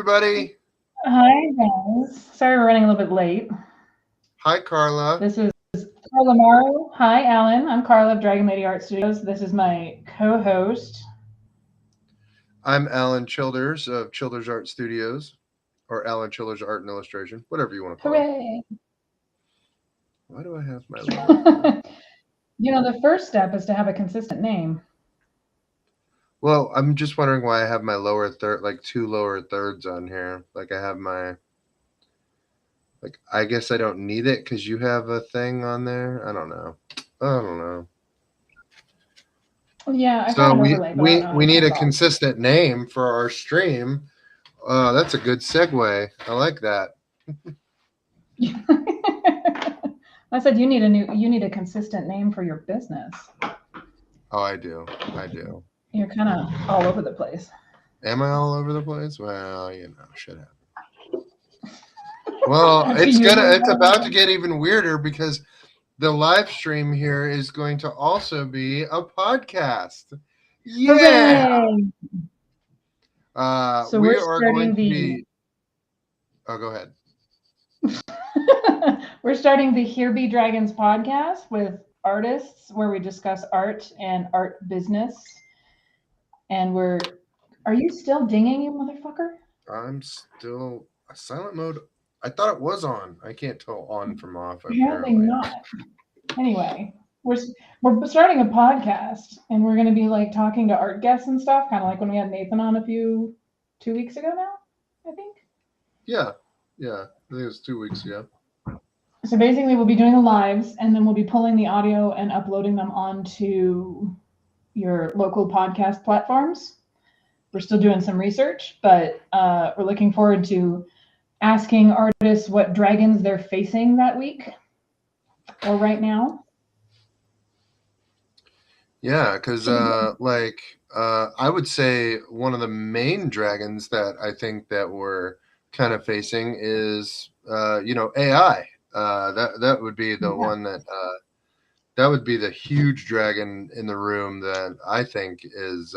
everybody. Hi, guys. Sorry we're running a little bit late. Hi, Carla. This is Carla Morrow. Hi, Alan. I'm Carla of DragonLady Art Studios. This is my co-host. I'm Alan Childers of Childers Art Studios, or Alan Childers Art and Illustration, whatever you want to call it. Hooray! Why do I have my lower third? The first step is to have a consistent name. Well, I'm just wondering why I have my lower third, like two lower thirds on here. Like I have my, like I guess I don't need it because you have a thing on there. I don't know. Yeah, I've got So an we overlay, but I we don't know how we to need turn a it off. consistent name for our stream. That's a good segue. I like that. I said you need a consistent name for your business. Oh, I do. You're kind of all over the place. Am I all over the place? Well, shit happens. Well, That's usually it's what it about to is. get even weirder because the live stream here is going to also be a podcast. Yeah. Hooray! So We we're are going starting to the be. Oh, go ahead. We're starting the Here Be Dragons podcast with artists where we discuss art and art business. And are you still dinging, you motherfucker? I'm still silent mode. I thought it was on. I can't tell on from off. Apparently Apparently. not. Anyway, we're starting a podcast and we're going to be like talking to art guests and stuff, kind of like when we had Nathan on 2 weeks ago now, I think. Yeah. I think it was 2 weeks ago. So basically, we'll be doing the lives, and then we'll be pulling the audio and uploading them onto your local podcast platforms. We're still doing some research, but we're looking forward to asking artists what dragons they're facing that week or right now. Yeah, because I would say one of the main dragons that I think that we're kind of facing is AI. That would be the one that would be the huge dragon in the room that I think is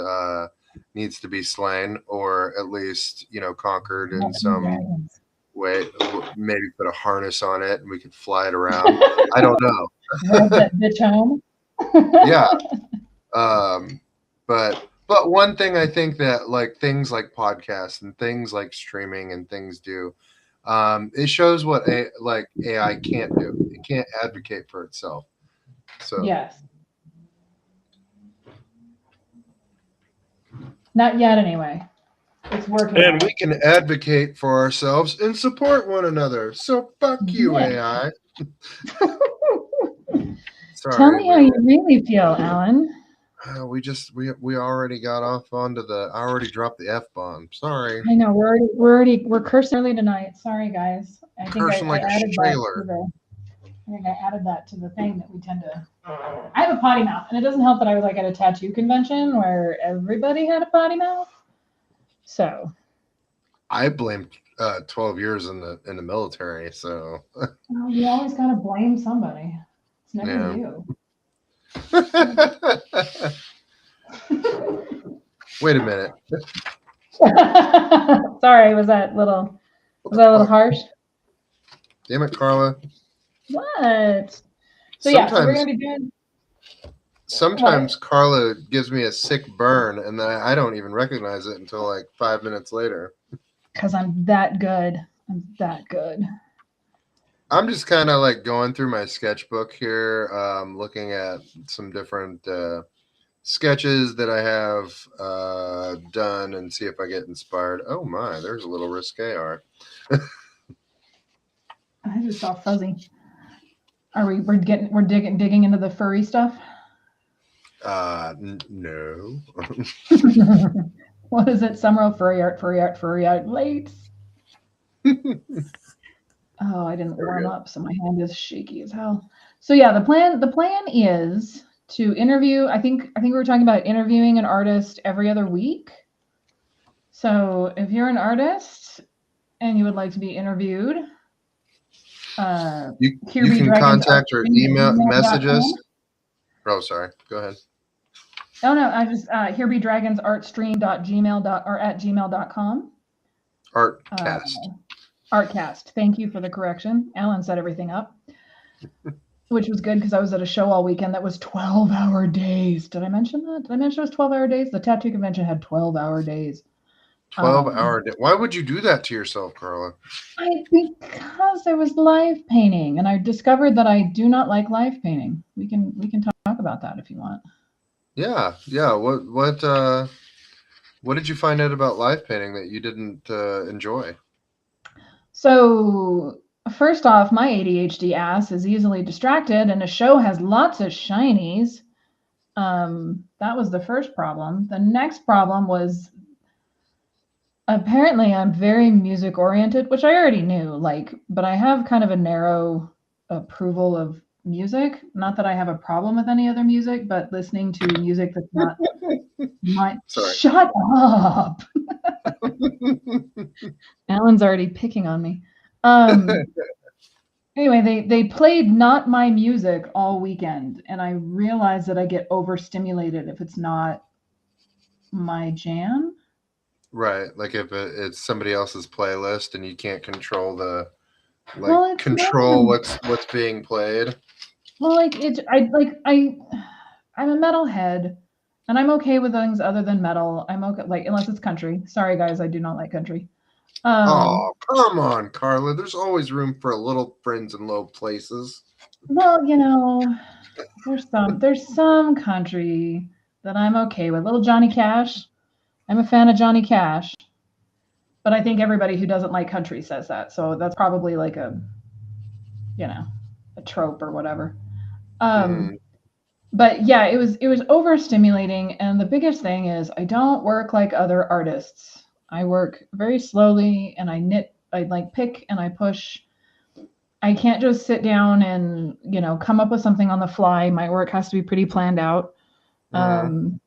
needs to be slain or at least conquered in some way. Maybe put a harness on it and we could fly it around. I don't know. Ride that bitch home. Yeah. But one thing I think that like things like podcasts and things like streaming and things do, it shows what AI can't do. It can't advocate for itself. So Yes. Not yet, anyway. It's working. And we can advocate for ourselves and support one another. So fuck you, AI. Sorry, Tell me how you really feel, Alan. We already got off onto I already dropped the F bomb. Sorry. I know we're cursing early tonight. Sorry, guys. I think Cursing like a sailor. I think I added that to the thing that we tend to. I have a potty mouth, and it doesn't help that I was like at a tattoo convention where everybody had a potty mouth. So. I blamed 12 years in the military, so. Well, you always gotta blame somebody. It's never you. Wait a minute. Sorry, was that a little harsh? Damn it, Carla. What? So yeah, so we're gonna be doing. Sometimes Carla gives me a sick burn, and then I don't even recognize it until like 5 minutes later. Because I'm that good. I'm just kind of like going through my sketchbook here, looking at some different sketches that I have done and see if I get inspired. Oh my, there's a little risque art. I just saw fuzzy. We're digging into the furry stuff? No. What is it? Summer furry art late. Oh, I didn't warm up, so my hand is shaky as hell. So yeah, the plan is to interview. I think we were talking about interviewing an artist every other week. So if you're an artist and you would like to be interviewed, you can contact or email message us. Oh, sorry. Go ahead. Oh no, I just herebedragonsartstream.gmail.com. Uh, Artcast. Artcast. Thank you for the correction. Alan set everything up, which was good because I was at a show all weekend that was 12-hour days. Did I mention that? Did I mention it was 12-hour days? The tattoo convention had 12-hour days. 12-hour day. Why would you do that to yourself, Carla? Because there was live painting, and I discovered that I do not like live painting. We can talk about that if you want. Yeah, yeah. What did you find out about live painting that you didn't enjoy? So, first off, my ADHD ass is easily distracted, and a show has lots of shinies. That was the first problem. The next problem was apparently I'm very music oriented, which I already knew, like, but I have kind of a narrow approval of music. Not that I have a problem with any other music, but listening to music that's not mine. Sorry. Shut up. Alan's already picking on me. Anyway, they played not my music all weekend, and I realized that I get overstimulated if it's not my jam. Right, like if it's somebody else's playlist and you can't control Well, it's not control even. what's being played. Well, like it. I'm a metalhead, and I'm okay with things other than metal. I'm okay, like unless it's country. Sorry, guys, I do not like country. Oh, come on, Carla. There's always room for a little friends in low places. Well, there's some country that I'm okay with. Little Johnny Cash. I'm a fan of Johnny Cash, but I think everybody who doesn't like country says that. So that's probably like you know, a trope or whatever. Hmm. Um, but yeah, it was overstimulating, and the biggest thing is I don't work like other artists. I work very slowly, and I knit. I like pick and I push. I can't just sit down and come up with something on the fly. My work has to be pretty planned out. Hmm. Um,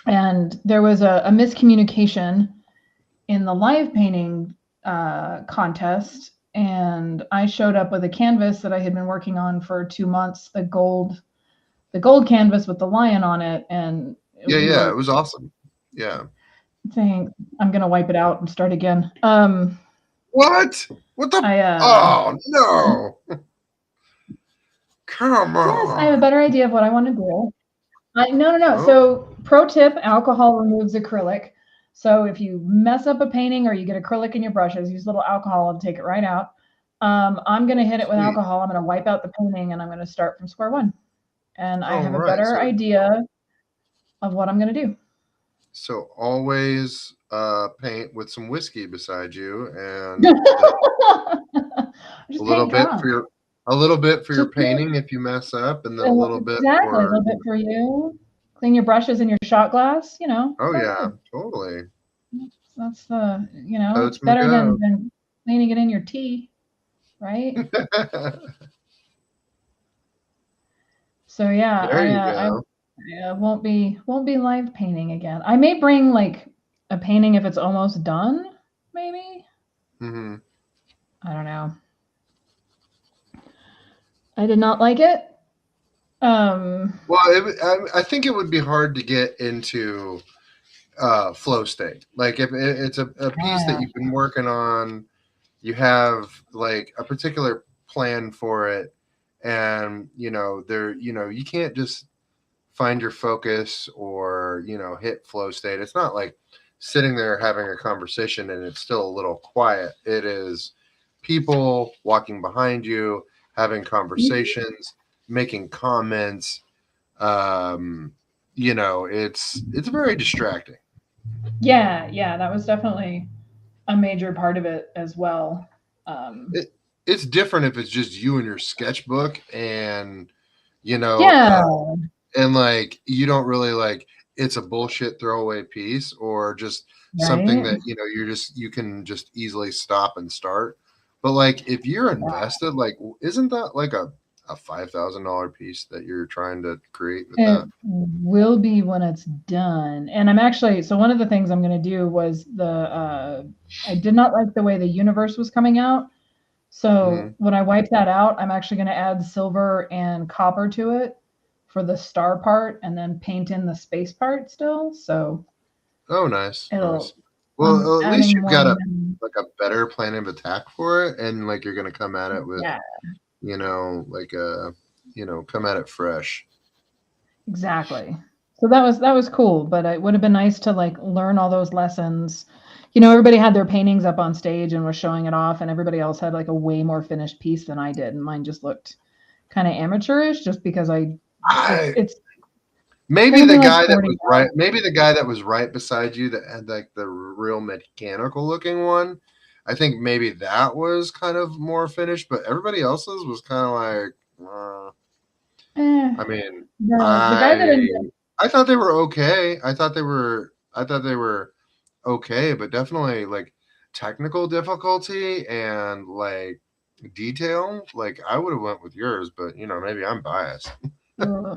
and there was a miscommunication in the live painting contest, and I showed up with a canvas that I had been working on for 2 months, the gold canvas with the lion on it, and Yeah, we yeah. It were was awesome. Yeah. saying I'm gonna wipe it out and start again. What? What the? I Oh no! Come Yes, I have a on. better idea of what I want to do. No, no, no. Oh, So, pro tip: alcohol removes acrylic. So, if you mess up a painting or you get acrylic in your brushes, use a little alcohol and take it right out. I'm going to hit it with sweet. alcohol. I'm going to wipe out the painting and I'm going to start from square one. And I All have a right. better idea of what I'm going to do. So always paint with some whiskey beside you, and a Just little paint bit for drunk. your a little bit for your Just paint, painting if you mess up, and then a little bit exactly a for little bit for you. Clean your brushes and your shot glass. oh It's all yeah, good. totally. That's it's Totes and better than go. cleaning it in your tea, right? So yeah, There you go. I won't be live painting again. I may bring like a painting if it's almost done, maybe. Hmm. I don't know. I did not like it. Well, I think it would be hard to get into flow state. Like if it's a piece that Yeah, you've been working on, you have like a particular plan for it, and you can't just find your focus or hit flow state. It's not like sitting there having a conversation and it's still a little quiet. It is people walking behind you, having conversations, making comments. um it's very distracting. yeah, yeah. That was definitely a major part of it as well. Um, It's different if it's just you and your sketchbook, and you know yeah, and like you don't really like it's a bullshit throwaway piece, or just something right. that you can just easily stop and start. But like if you're invested, like isn't that like a $5,000 piece that you're trying to create with It that? will be when it's done. And I'm actually, so one of the things I'm going to do was I did not like the way the universe was coming out. So Hmm. when I wipe that out, I'm actually going to add silver and copper to it for the star part and then paint in the space part still. So Oh, nice, it'll, nice. Well, I'm at least adding you've more. got a like a better plan of attack for it, and like you're gonna come at it with, Yeah, like come at it fresh. exactly. So that was cool, but it would have been nice to like learn all those lessons. Everybody had their paintings up on stage and was showing it off, and everybody else had like a way more finished piece than I did, and mine just looked kind of amateurish just because I it's Maybe only the like guy that 40 was right. Maybe the guy that was right beside you that had like the real mechanical looking one. I think maybe that was kind of more finished, but everybody else's was kind of like. eh, I mean, the guy that ended I thought they were okay. I thought they were okay, but definitely like technical difficulty and like detail. Like I would have went with yours, but maybe I'm biased.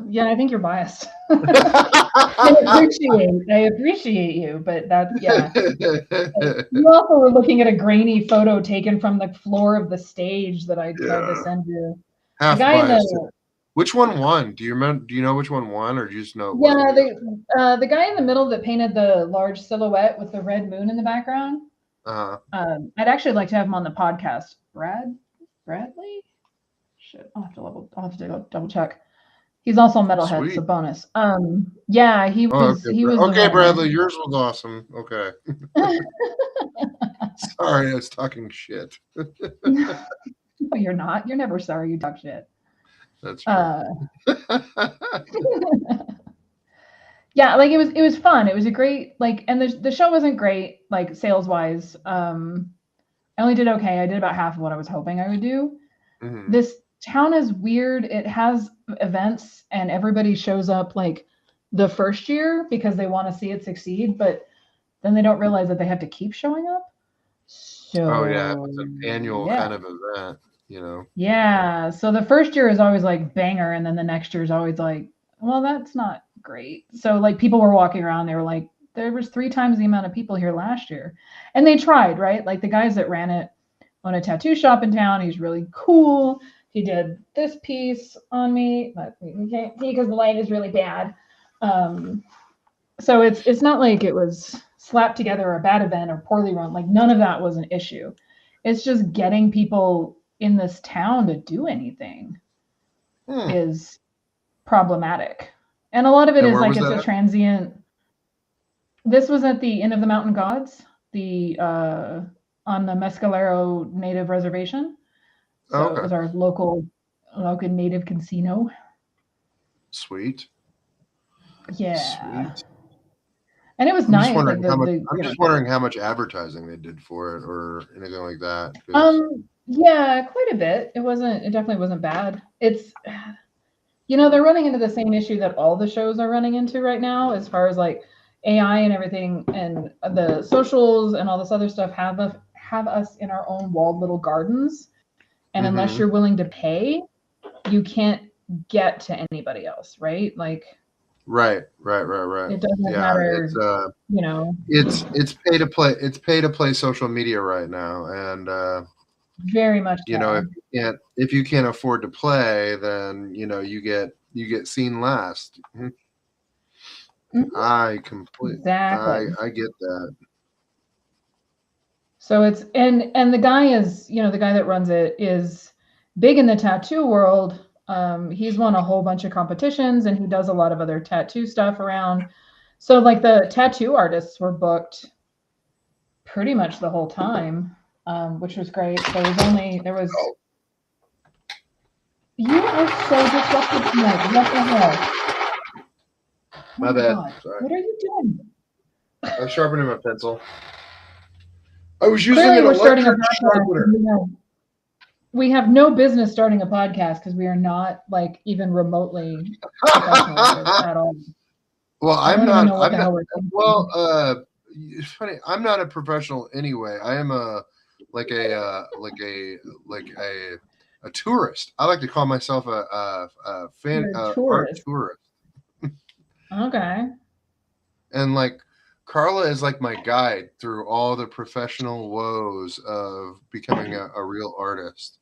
yeah, I think you're biased. I appreciate you, but yeah. You also were looking at a grainy photo taken from the floor of the stage that I tried to Yeah, send you. The half guy in biased. the Which one won? Do you remember? Do you know which one won, or do you just know it wasn't Yeah, good? the guy in the middle that painted the large silhouette with the red moon in the background. Uh, I'd actually like to have him on the podcast. Bradley? Shit, I'll have to double check. He's also a metalhead, so Sweet. bonus. Yeah, he Oh, was okay. he was the Okay, winner. Bradley, yours was awesome. Okay. Sorry, I was talking shit. No, you're not. You're never sorry you talk shit. That's true. Uh, yeah, like it was fun. It was a great like, and the show wasn't great like sales wise. I only did okay. I did about half of what I was hoping I would do. Hmm. This town is weird. It has events and everybody shows up like the first year because they want to see it succeed, but then they don't realize that they have to keep showing up. Oh yeah, it's So an annual yeah. kind of event. Yeah. So the first year is always like banger, and then the next year is always like, well, that's not great. So like people were walking around, they were like, there was 3 times the amount of people here last year. And they tried, right? Like the guys that ran it own a tattoo shop in town. He's really cool. He did this piece on me, but we can't see because the light is really bad. Um, so it's not like it was slapped together or a bad event or poorly run. Like none of that was an issue. It's just getting people in this town to do anything Hmm. is problematic. And a lot of it And is where like was it's that a at? transient. This was at the Inn of the Mountain Gods, the on the Mescalero Native Reservation. Oh, So it okay. was our local native casino. Sweet. Yeah, Sweet. and it was I'm just nice. wondering Like how much. the I'm just wondering how much advertising they did for it, or anything like that. Because yeah, quite a bit. It definitely wasn't bad. It's they're running into the same issue that all the shows are running into right now as far as like AI and everything, and the socials and all this other stuff have us in our own walled little gardens, and unless hmm you're willing to pay, you can't get to anybody else, right? Like right. it doesn't Yeah, matter, you know, it's pay to play. It's pay to play social media right now, and very much so. if you can't afford to play, then you get seen last. Mhm. Mhm, exactly. I get that. So it's and the guy is, the guy that runs it is big in the tattoo world. He's won a whole bunch of competitions and he does a lot of other tattoo stuff around. So like the tattoo artists were booked pretty much the whole time, which was great. There was You are so disruptive tonight. What the hell? Oh My my bad. god. Sorry. What are you doing? I was sharpening my pencil. I was using Clearly an we're starting a electric podcast. sharpener. We have no business starting a podcast because we are not like even remotely professional at this at all. Well, I I'm don't even not. know what I'm the not. hell we're Well, thinking. it's funny. I'm not a professional anyway. I am like a a tourist. I like to call myself a fan You're a art tourist. tourist, Okay. and like Carla is like my guide through all the professional woes of becoming a real artist.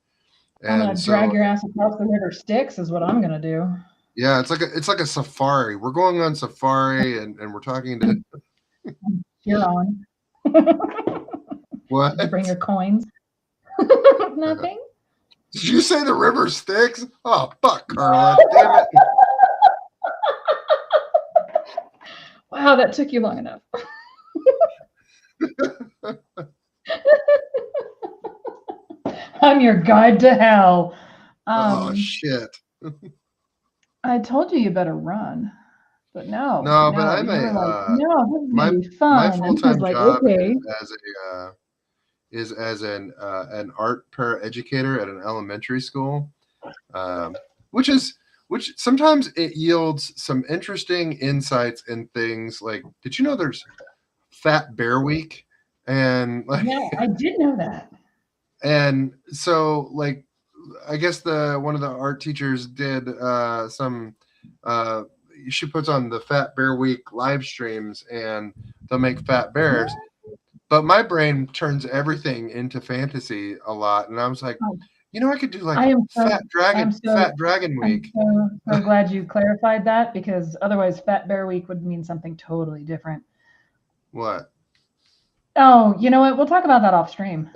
I'm And gonna drag so your ass across the river Styx is what I'm gonna do. yeah, it's like a safari. We're going on safari, and we're talking to. You're on. What? Did you bring your coins? Nothing. Did you say the river Styx? Oh, fuck, Carla. Damn it. Wow, that took you long enough. I'm your guide to hell. Oh, shit. I told you better run, but No, but I'm you were like, a no, this is my gonna be my fun, and I was full-time like, job okay. is as an art paraeducator at an elementary school, um, which sometimes it yields some interesting insights and things. Like, did you know there's Fat Bear Week? And like, Yeah, I did know that. and so like, I guess the one of the art teachers did some. She puts on the Fat Bear Week live streams, and they'll make fat bears. But my brain turns everything into fantasy a lot, and I was like, Oh, I could do like I am so, Fat Dragon I'm Week. so glad you clarified that, because otherwise, Fat Bear Week would mean something totally different. What? Oh, you know what? We'll talk about that off stream.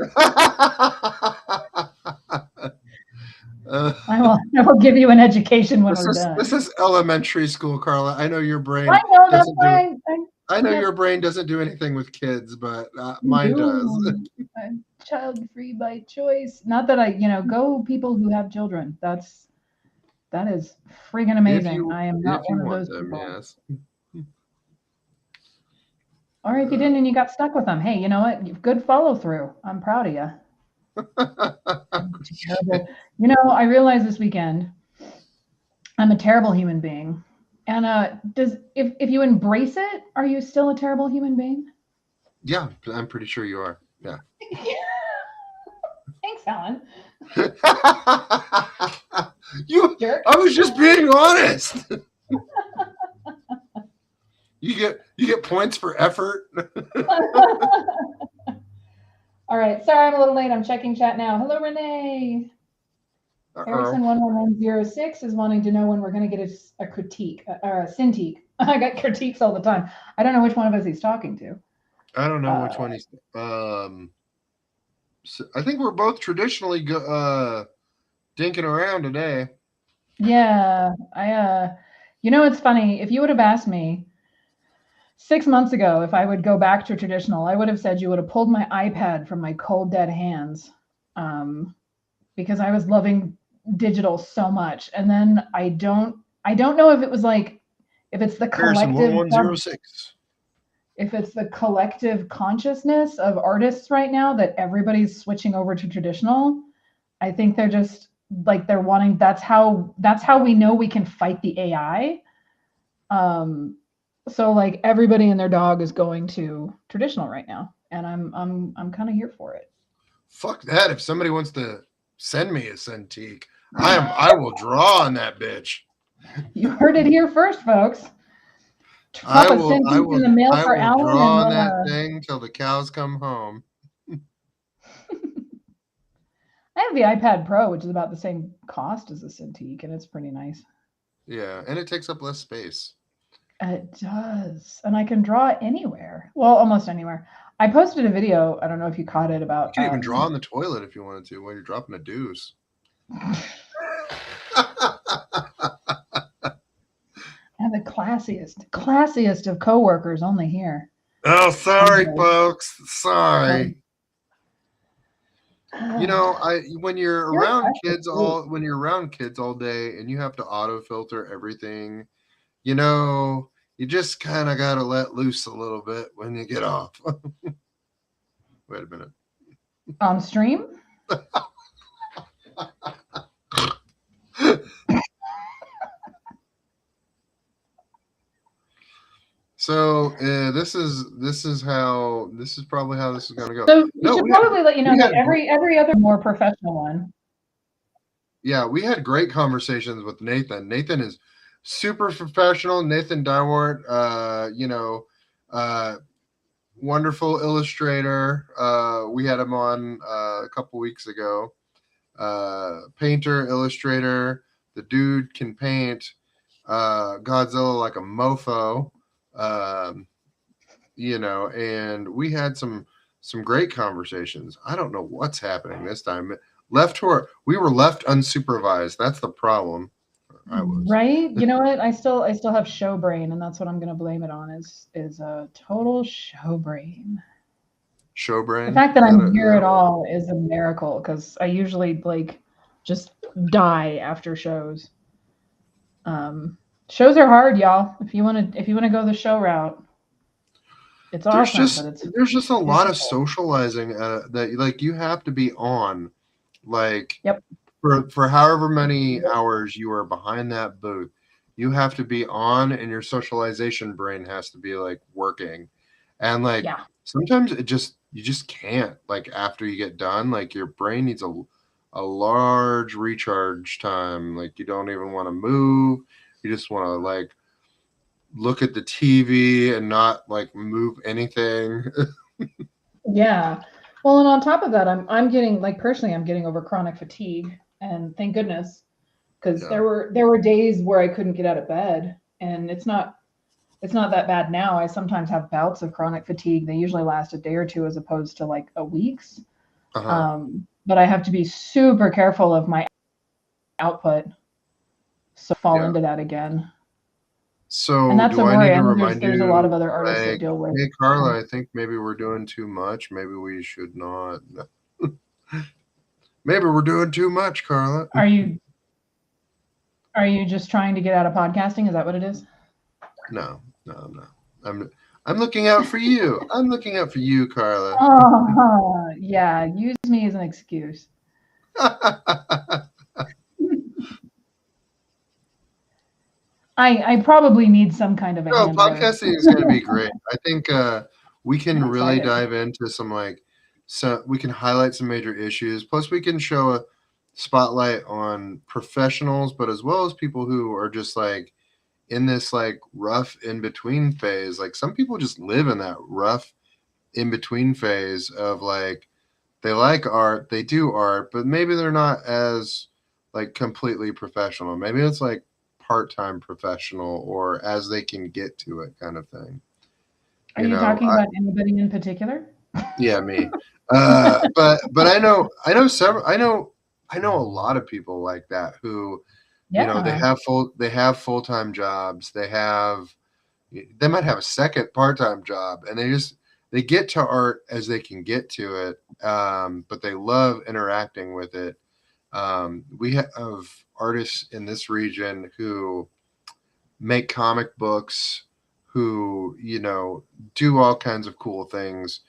I will give you an education when we're done. This is elementary school, Carla. I know your brain I know that's doesn't do. fine. I know Yep. your brain doesn't do anything with kids, but mine does. I'm child-free by choice. Not that I, go people who have children. That is freaking amazing. I am not If you one of want those them, people. yes. Or if you didn't and you got stuck with them, hey, you know what? Good follow through. I'm proud of you. Terrible. I realized this weekend I'm a terrible human being. And if you embrace it, are you still a terrible human being? Yeah, I'm pretty sure you are. Yeah. Thanks, Helen. Jerk. I was just being honest. You get points for effort. All right. Sorry, I'm a little late. I'm checking chat now. Hello, Renee. Harrison 11106 is wanting to know when we're going to get a critique or a syntique. I got critiques all the time. I don't know which one of us he's talking to. I don't know which one he's. So I think we're both traditionally dinking around today. Yeah, it's funny. If you would have asked me 6 months ago if I would go back to traditional, I would have said you would have pulled my iPad from my cold dead hands, because I was loving digital so much. And then I don't know if it was like, if it's the collective 1106. If it's the collective consciousness of artists right now that everybody's switching over to traditional. I think they're just like, they're wanting, that's how we know we can fight the AI. So like everybody and their dog is going to traditional right now, and I'm kind of here for it. Fuck that! If somebody wants to send me a Cintiq, I will draw on that bitch. You heard it here first, folks. I will in the mail for Alan, draw on that thing till the cows come home. I have the iPad Pro, which is about the same cost as a Cintiq, and it's pretty nice. Yeah, and it takes up less space. It does, and I can draw anywhere. Well, almost anywhere. I posted a video. I don't know if you caught it, about. You can even draw on the toilet if you wanted to while you're dropping a deuce. And the classiest of coworkers, only here. Oh, sorry, folks. Sorry. When you're around kids all day and you have to auto filter everything, you just kind of got to let loose a little bit when you get off. Wait a minute. On stream? So this is probably how this is going to go. So we should probably let you know that every other more professional one. Yeah, we had great conversations with Nathan. Nathan is super professional. Nathan Dywart, wonderful illustrator. We had him on a couple weeks ago. Painter, illustrator. The dude can paint Godzilla like a mofo. And we had some some great conversations. I don't know what's happening this time. Left or we were left unsupervised. That's the problem. I was. Right? You know what? I still have show brain, and that's what I'm gonna blame it on is a total show brain. Show The brain. fact that I'm Is here that at a word? all is a miracle because I usually like just die after shows. Um, Shows are hard, y'all. If you wanna go the show route, it's There's awesome, but just it's there's just a lot of difficult. socializing that like you have to be on like Yep. for however many hours you are behind that booth. You have to be on, and your socialization brain has to be like working, and like Yeah. sometimes it just you just can't like after you get done like your brain needs a large recharge time. Like you don't even want to move. You just want to like look at the TV and not like move anything. Yeah. Well, and on top of that, I'm getting like personally, I'm getting over chronic fatigue, and thank goodness, because Yeah. there were days where I couldn't get out of bed, and it's not that bad now. I sometimes have bouts of chronic fatigue. They usually last a day or two as opposed to like a week's. Uh-huh. But I have to be super careful of my output so I fall Yeah. into that again. And So that's do a I worry. need I to know remind there's a lot you of other artists that like, deal with. hey Carla, I think maybe we're doing too much. Maybe we should not. Maybe we're doing too much, Carla. Are you just trying to get out of podcasting? Is that what it is? No, no, I'm not. I'm looking out for you. I'm looking out for you, Carla. Oh, yeah. Use me as an excuse. I probably need some kind of a No, hand rub. podcasting is going to be great. I think we I'm can really excited. dive into some like so we can highlight some major issues. Plus, we can show a spotlight on professionals, but as well as people who are just like in this like rough in between phase. Like some people just live in that rough in between phase of like they like art, they do art, but maybe they're not as like completely professional. Maybe it's like part-time professional or as they can get to it kind of thing. Are You you know, talking about anybody in particular? yeah, me. But I know a lot of people like that who, Yeah. they have full-time jobs. They might have a second part-time job, and they get to art as they can get to it. But they love interacting with it. We have artists in this region who make comic books, who do all kinds of cool things,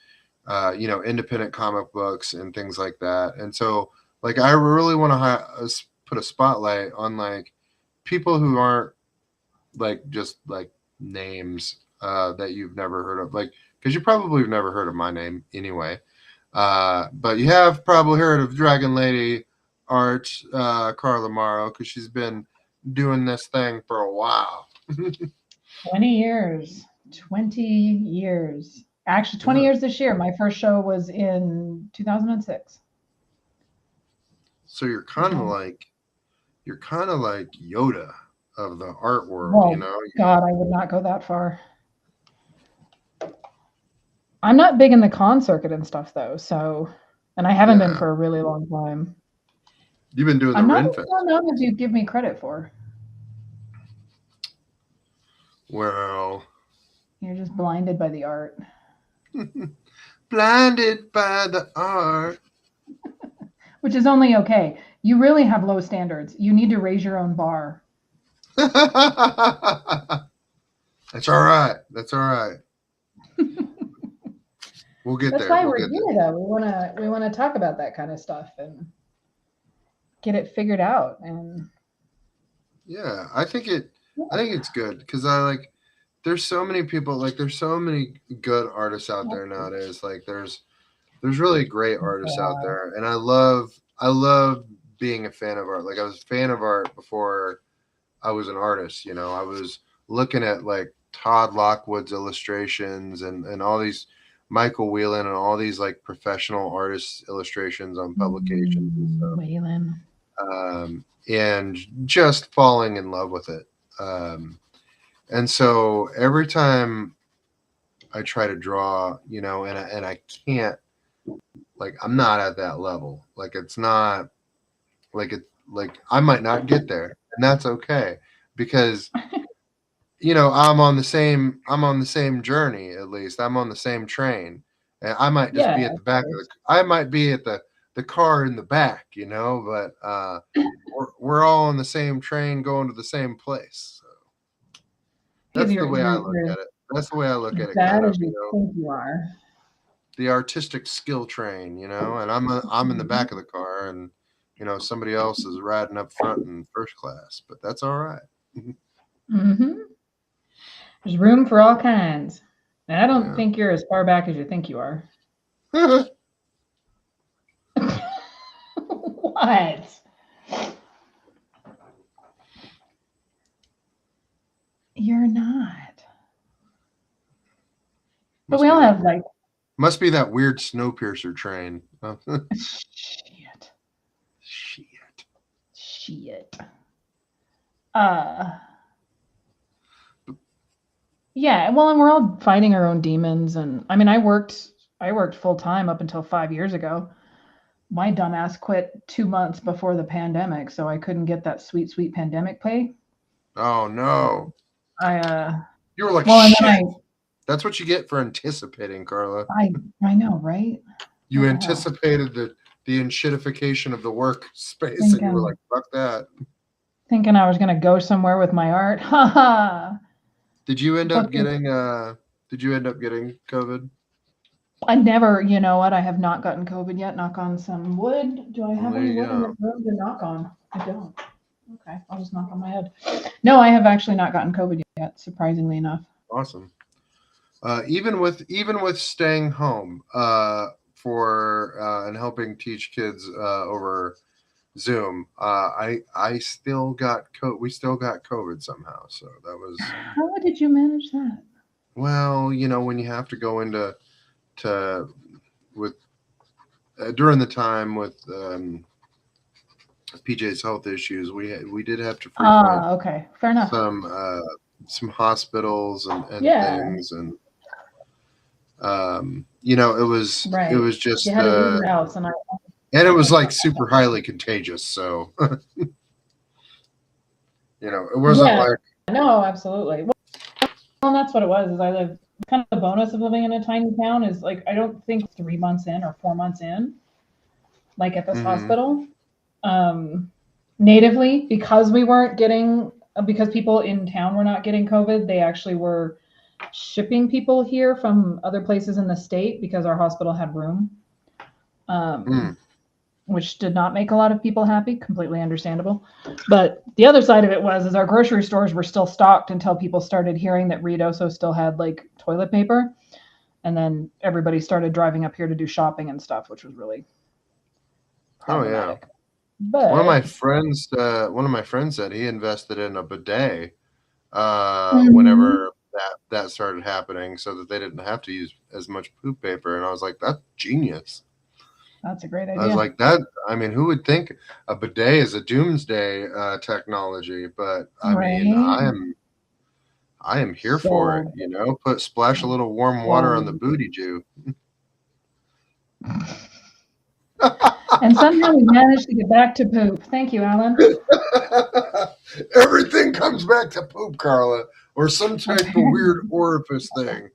independent comic books and things like that. And so, like, I really want to put a spotlight on like people who aren't like just like names that you've never heard of, like because you probably have never heard of my name anyway. But you have probably heard of DragonLady Art, Carla Morrow, because she's been doing this thing for a while. 20 years. 20 years. Actually, 20 Yeah. years this year. My first show was in 2006. So Yeah. you're kind of like Yoda of the art world, you Well, know. God, I would not go that far. I'm not big in the con circuit and stuff though, so and I haven't been Yeah, for a really long time. you've been doing the I'm not Ren as Fest. well known as you give me credit for. Well, You're just blinded by the art. blinded by the art. Which is only okay. You really have low standards. You need to raise your own bar. That's all right. That's all right. We'll get That's there. why We'll we're get there. here though. We wanna talk about that kind of stuff and get it figured out and Yeah, I think it's good because I like there's so many people like there's so many good artists out there nowadays. Like there's really great artists out yeah. there, and I love being a fan of art. Like I was a fan of art before I was an artist. I was looking at like Todd Lockwood's illustrations and all these Michael Whelan and all these like professional artists illustrations on publications and stuff. Waylon. And just falling in love with it. Um, and so every time I try to draw, and I can't. Like I'm not at that level. Like it's not like I might not get there, and that's okay because I'm on the same journey. At least I'm on the same train, and I might just Yeah, be at the of back of course. I might be at the car in the back, but we're all on the same train going to the same place. So Because that's the you're way I you're look you're at it. That's the way I look as at it, bad kind of, as you think you are. the artistic skill train, and I'm in the Mhm. back of the car, and somebody else is riding up front in first class, but that's all right. Mhm. There's room for all kinds. And I don't Yeah. think you're as far back as you think you are. What? You're not. But must we be all that have weird like must be that weird Snowpiercer train. shit. Shit. Shit. Uh yeah, well, and we're all fighting our own demons, and I mean I worked full time up until 5 years ago. My dumbass quit 2 months before the pandemic, so I couldn't get that sweet sweet pandemic pay. Oh So no. I You were like, well, and then shit. That's what you get for anticipating, Carla. I know, right? You What the hell? anticipated the enshittification of the workspace, and you were like, Thinking fuck that. thinking I was gonna go somewhere with my art. Ha ha. Did you end up Fucking getting COVID? I never, you know what? I have not gotten COVID yet. Knock on some wood. Do I Well, have there any you wood in this go. room to knock on? I don't. Okay, I'll just knock on my head. No, I have actually not gotten COVID yet, surprisingly enough. Awesome. Even with staying home for and helping teach kids over Zoom, I still we still got COVID somehow. So that was, How did you manage that? well, when you have to go into to with during the time with PJ's health issues, we did have to frequent Ah, okay, fair enough. some uh, some hospitals and Yeah, things, and it was right. You just had to leave your house, and I and it was like super highly contagious. So it wasn't yeah, like, no, absolutely. Well, and that's what it was. Is I live kind of the bonus of living in a tiny town is like I don't think 3 months in or 4 months in, like at this hmm hospital, um, natively because we weren't getting because people in town were not getting COVID. They actually were shipping people here from other places in the state because our hospital had room, mm. which did not make a lot of people happy. Completely understandable. But the other side of it was is our grocery stores were still stocked until people started hearing that Redoso still had like toilet paper, and then everybody started driving up here to do shopping and stuff, which was really Oh yeah. problematic. But One of my friends said he invested in a bidet mhm, whenever that started happening, so that they didn't have to use as much poop paper. And I was like, that's genius. that's a great I was idea. like, that. I mean, who would think a bidet is a doomsday technology? But I mean, Right? I am here for it. Sold. Put splash a little warm water on the Sold. booty Jew. And somehow we managed to get back to poop. Thank you, Alan. Everything comes back to poop, Carla, or some type of weird Apparently. orifice thing.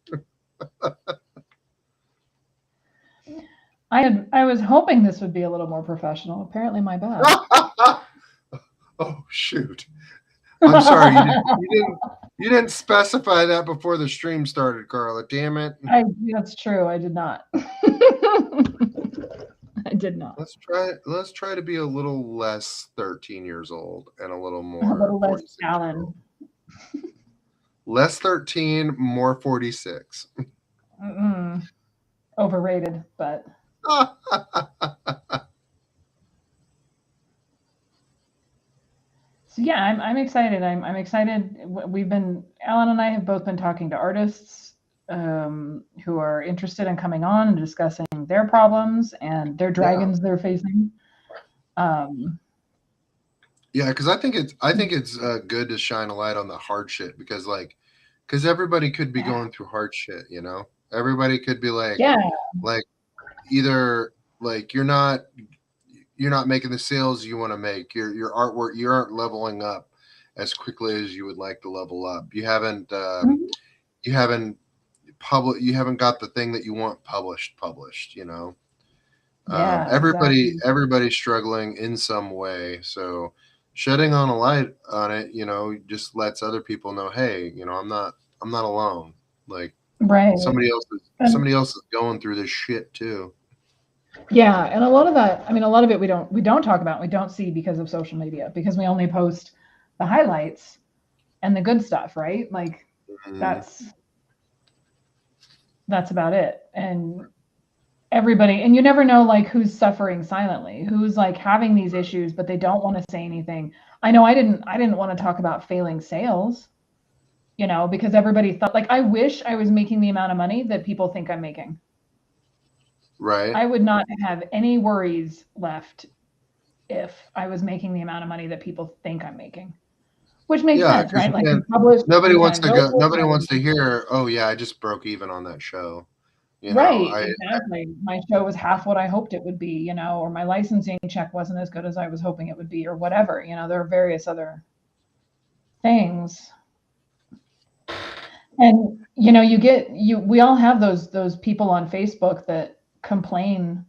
I was hoping this would be a little more professional. Apparently my bad. Oh shoot! I'm sorry, you didn't specify that before the stream started, Carla. Damn it. That's true. I did not. I did not. Let's try to be a little less 13 years old and a little A more little less 46 year old. Alan. Less 13, more 46. Mm-mm. Overrated, but so yeah, I'm excited. I'm excited. We've been Alan and I have both been talking to artists who are interested in coming on and discussing their problems and their Yeah. dragons they're facing. Um, Yeah, because I think it's good to shine a light on the hard shit, because everybody could be yeah, going through hard shit. Everybody could be like yeah, like either like you're not making the sales you want to make. Your artwork, you aren't leveling up as quickly as you would like to level up. Mhm. You haven't you haven't got the thing that you want published. Yeah, exactly. Everybody's struggling in some way. So shedding on a light on it, just lets other people know, hey, I'm not alone. Like Right. And somebody else is going through this shit too. yeah, and a lot of that, I mean, a lot of it we don't talk about, we don't see because of social media, because we only post the highlights and the good stuff, right? Like Mhm. that's that's about it. And everybody, and you never know like who's suffering silently, who's like having these issues but they don't want to say anything. I know I didn't want to talk about failing sales, because everybody thought, like, I wish I was making the amount of money that people think I'm making. Right. I would not have any worries left if I was making the amount of money that people think I'm making, which makes Yeah, sense, because right? you Like can't. you publish Nobody 10 wants times to go. over. Nobody wants to hear. Oh yeah, I just broke even on that show. Right, I exactly. My show was half what I hoped it would be, or my licensing check wasn't as good as I was hoping it would be, or whatever. There are various other things. And we all have those people on Facebook that complain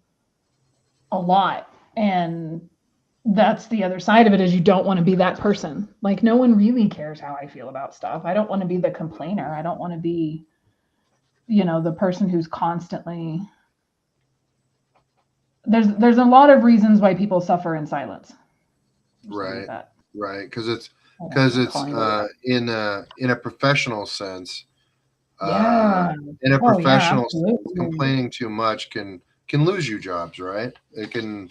a lot. And that's the other side of it, is you don't want to be that person. Like no one really cares how I feel about stuff. I don't want to be the complainer. I don't want to be, the person who's constantly there's a lot of reasons why people suffer in silence. I'll just leave it at right, that. right, I don't because know, it's calling it a day. in a professional sense. Uh, Yeah. in a Oh yeah, professional sense, absolutely. complaining too much can lose you jobs. Right. It can.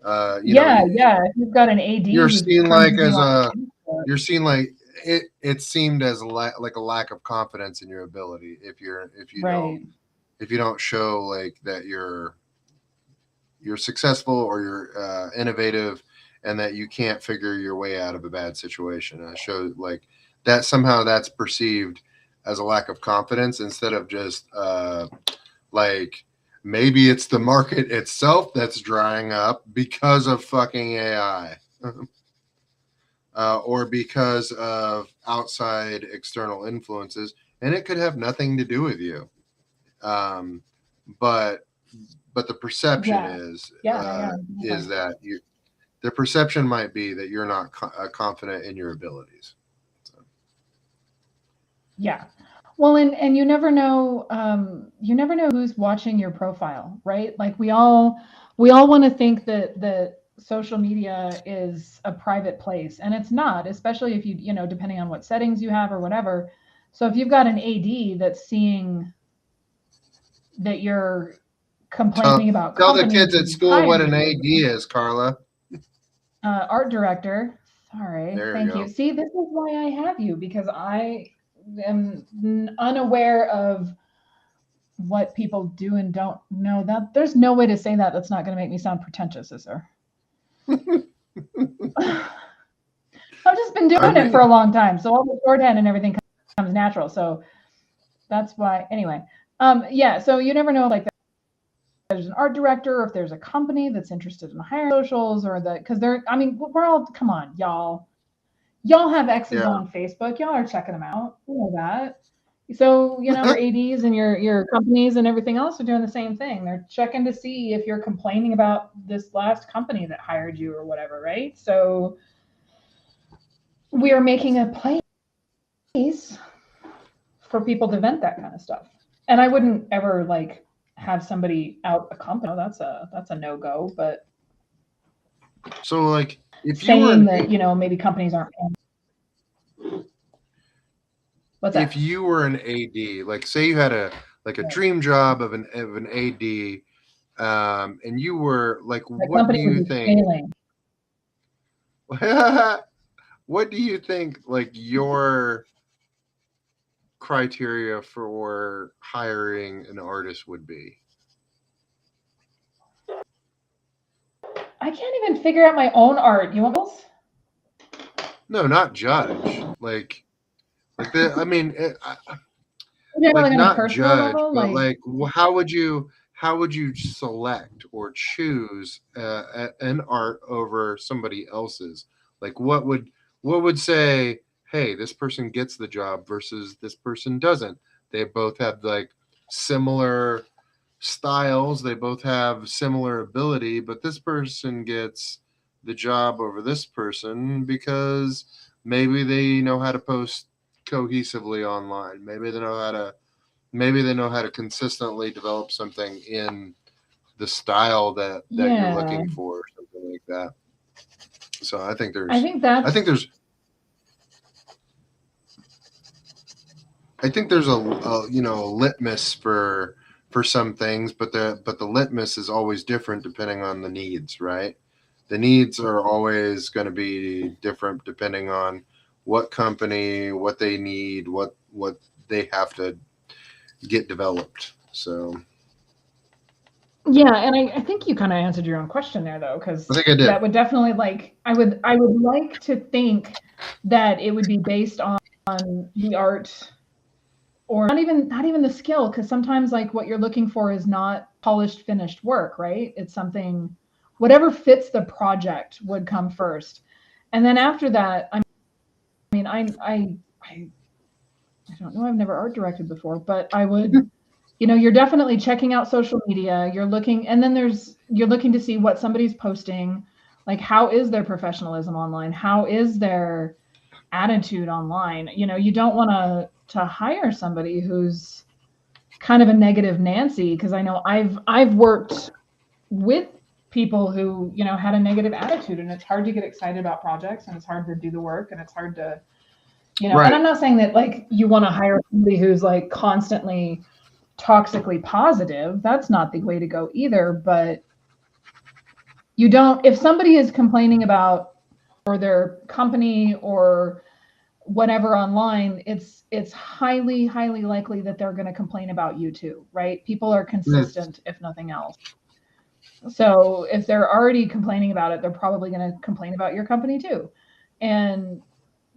Yeah, yeah. If you've got an AD You're who's seen like turning you as on a Facebook, you're seen like it seemed as like a lack of confidence in your ability right. if you don't show like that you're successful or you're innovative and that you can't figure your way out of a bad situation. And it shows like that somehow that's perceived as a lack of confidence instead of just like maybe it's the market itself that's drying up because of fucking AI. Or because of outside external influences, and it could have nothing to do with you. Um, but the perception Yeah. Yeah, yeah, is definitely. that the perception might be that you're not confident in your abilities. So, Yeah. Well, and you never know who's watching your profile, right? Like we all want to think that social media is a private place, and it's not, especially if depending on what settings you have or whatever. So if you've got an AD that's seeing that you're complaining about tell the companies kids that at he's school what hired an you, AD is, Carla. art director. Sorry, There you thank you. go. See, this is why I have you, because I am unaware of what people do and don't know. That there's no way to say that that's not going to make me sound pretentious, is there? I've just been I doing it for mean, a long time, so all the shorthand and everything comes natural. So that's why. Anyway, yeah. So you never know, like there's an art director, or if there's a company that's interested in hiring socials, or because they're. I mean, we're all, come on, y'all. Y'all have exes yeah. on Facebook. Y'all are checking them out. You know that. So, your ADs and your companies and everything else are doing the same thing. They're checking to see if you're complaining about this last company that hired you or whatever, right? So we are making a place for people to vent that kind of stuff. And I wouldn't ever like have somebody out a company. That's a no go. But So like if you were saying an that maybe companies aren't paying. What's if that? you were an AD, like say you had a dream job of an AD, and you were like, The what do company would you be think? failing. What do you think like your criteria for hiring an artist would be? I can't even figure out my own art. You want else? No, not judge. Like the I mean, Yeah, like like on a not personal judge, level, but like like how would you how would you select or choose an art over somebody else's? Like, what would say, hey, this person gets the job versus this person doesn't? They both have like similar styles, they both have similar ability, but this person gets the job over this person because maybe they know how to post cohesively online. Maybe they know how to consistently develop something in the style that you're Yeah. looking for, something like that. So I think I there's think I think that's there's I think there's a litmus for some things, but the litmus is always different depending on the needs, right? The needs are always going to be different depending on what company, what they need, what they have to get developed. So yeah, and I think you kind of answered your own question there though, I because think I did. that would definitely like I would like to think that it would be based on the art or not even the skill, because sometimes like what you're looking for is not polished finished work, right? It's something whatever fits the project would come first. And then after that, I mean I don't know, I've never art directed before, but I would, you're definitely checking out social media. You're looking, and then you're looking to see what somebody's posting. Like, how is their professionalism online? How is their attitude online? You don't want to hire somebody who's kind of a negative Nancy, because I know I've worked with people who had a negative attitude, and it's hard to get excited about projects, and it's hard to do the work, and it's hard to and Right. I'm not saying that like you want to hire somebody who's like constantly toxically positive. That's not the way to go either. But you don't, if somebody is complaining about or their company or whatever online, it's highly, highly likely that they're going to complain about you too, right? People are Mm. consistent, if nothing else. So if they're already complaining about it, they're probably going to complain about your company too. And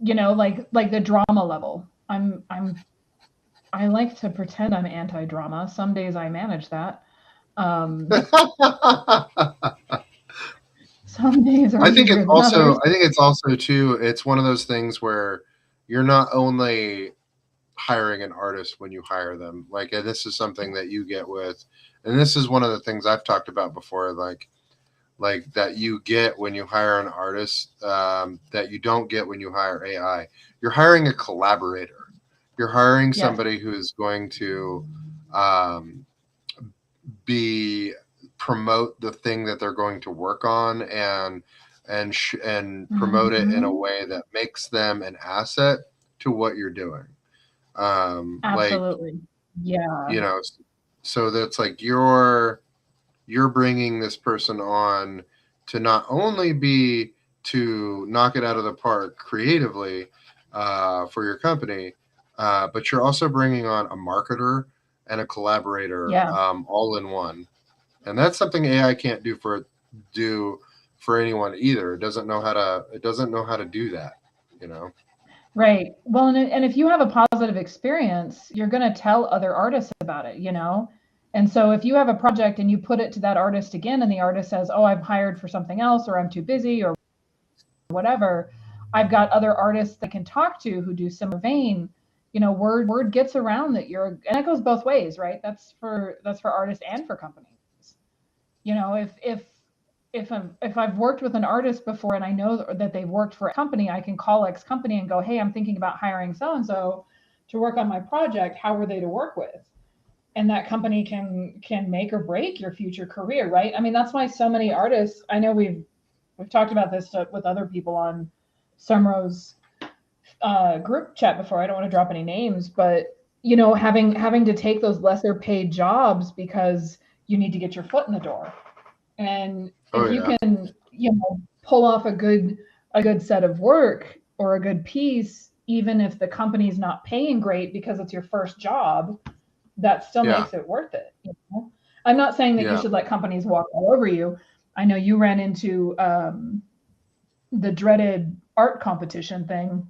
like the drama level. I like to pretend I'm anti-drama. Some days I manage that. Um, some days are I think it's easier than also others. I think it's also too it's one of those things where you're not only hiring an artist when you hire them. Like, and this is something that you get with, and this is one of the things I've talked about before, like that you get when you hire an artist, that you don't get when you hire AI. You're hiring a collaborator. You're hiring Yes, somebody who is going to um, be promote the thing that they're going to work on, and promote it in a hmm, way that makes them an asset to what you're doing. Like, absolutely. Yeah, you know, so that's like you're bringing this person on to not only be to knock it out of the park creatively, for your company, but you're also bringing on a marketer and a collaborator, yeah, all in one. And that's something AI can't do for anyone either. It doesn't know how to do that, you know. right. Well, and if you have a positive experience, you're going to tell other artists about it. And so if you have a project and you put it to that artist again, and the artist says, "Oh, I'm hired for something else, or I'm too busy, or whatever," I've got other artists that I can talk to who do similar vein. Word gets around that and that goes both ways, right? That's for artists and for companies. If I've worked with an artist before and I know that they've worked for a company, I can call X company and go, "Hey, I'm thinking about hiring so and so to work on my project. How are they to work with?" And that company can make or break your future career, right? I mean, that's why so many artists. I know we've talked about this with other people on Sumrose group chat before. I don't want to drop any names, but having to take those lesser paid jobs because you need to get your foot in the door. And Oh if you yeah, can, pull off a good set of work or a good piece, even if the company's not paying great because it's your first job, that still yeah, makes it worth it. I'm not saying that you yeah. should let companies walk all over you. I know you ran into the dreaded art competition thing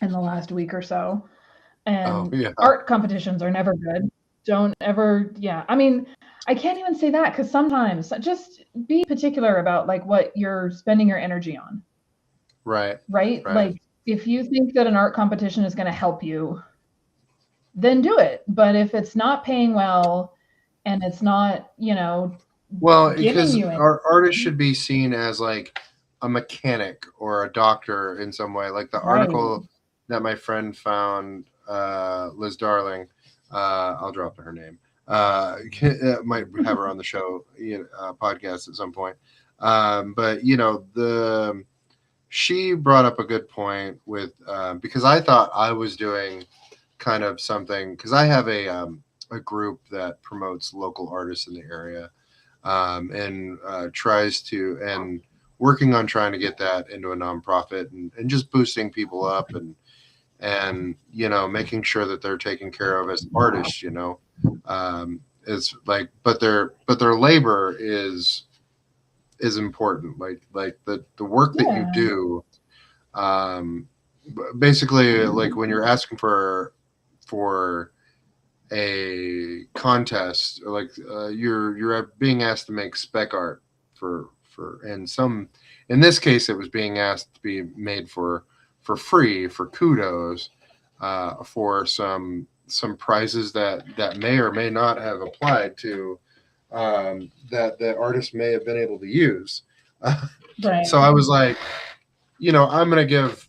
in the last week or so, Oh and yeah. art competitions are never good. don't ever, yeah. I mean, I can't even say that because sometimes just be particular about like what you're spending your energy on, Right. right? Right. Like if you think that an art competition is going to help you, then do it. But if it's not paying well and it's not, Well, giving because you our artists anything, should be seen as like a mechanic or a doctor in some way. Like the right? article that my friend found, Liz Darling, I'll drop her name. Might have her on the show, podcast at some point. But the she brought up a good point with because I thought I was doing kind of something because I have a group that promotes local artists in the area and tries to and working on trying to get that into a nonprofit and just boosting people up and making sure that they're taken care of as artists. It's like but their labor is important. Like the work that you Yeah. do. Um, Basically, like when you're asking for a contest, or like you're being asked to make spec art for and some in this case it was being asked to be made for free for kudos for some prizes that may or may not have applied to that the artist may have been able to use. So Right. I was like, I'm gonna give.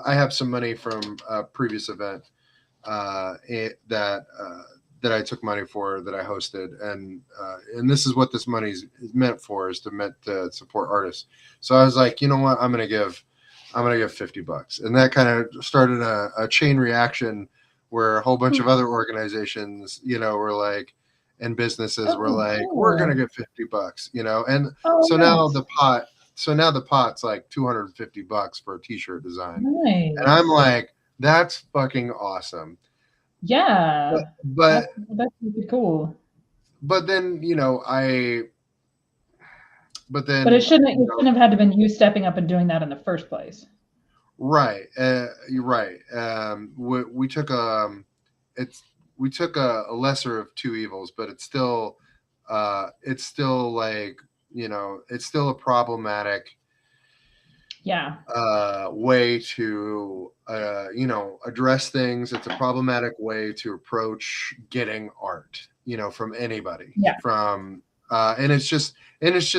I have some money from a previous event that I took money for that I hosted, and this is what this money is meant for is meant to support artists. So I was like, you know what, I'm gonna give $50, and that kind of started a chain reaction where a whole bunch of other organizations, were like, and businesses were Oh, like, we're gonna cool. give $50, and Oh, so now nice. the pot's like $250 for a t-shirt design, and I'm Nice. like, that's fucking awesome. But Yeah. but That's really cool. but then but But it then shouldn't it shouldn't have had to been you stepping up and doing that in the first place. right, you're right. We took it's we took a lesser of two evils, but it's still like it's still a problematic Yeah. way to address things. It's a problematic way to approach getting art, from anybody. Yeah. And it's just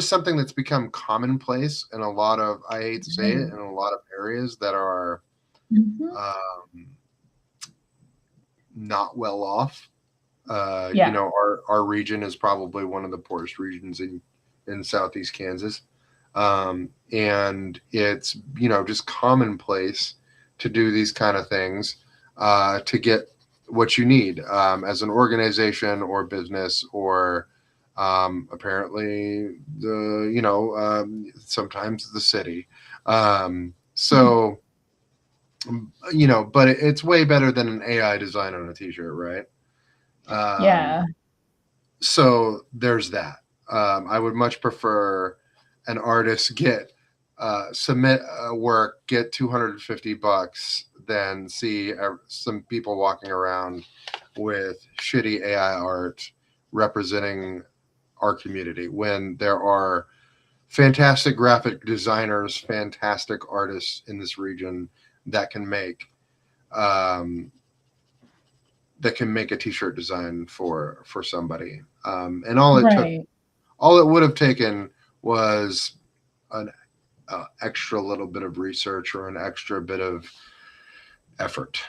something that's become commonplace in a lot of, I hate to say it, Right. in a lot of areas that are Mhm. um, not well off. Yeah. Our region is probably one of the poorest regions in southeast Kansas. And it's just commonplace to do these kind of things to get what you need as an organization or business or apparently sometimes the city. So but it's way better than an AI design on a t-shirt, right? Yeah. So there's that. I would much prefer an artist get submit a work, get $250 than see some people walking around with shitty AI art representing our community when there are fantastic graphic designers, fantastic artists in this region that can make um, a t-shirt design for somebody. And Right. all it would have taken was an extra little bit of research or an extra bit of effort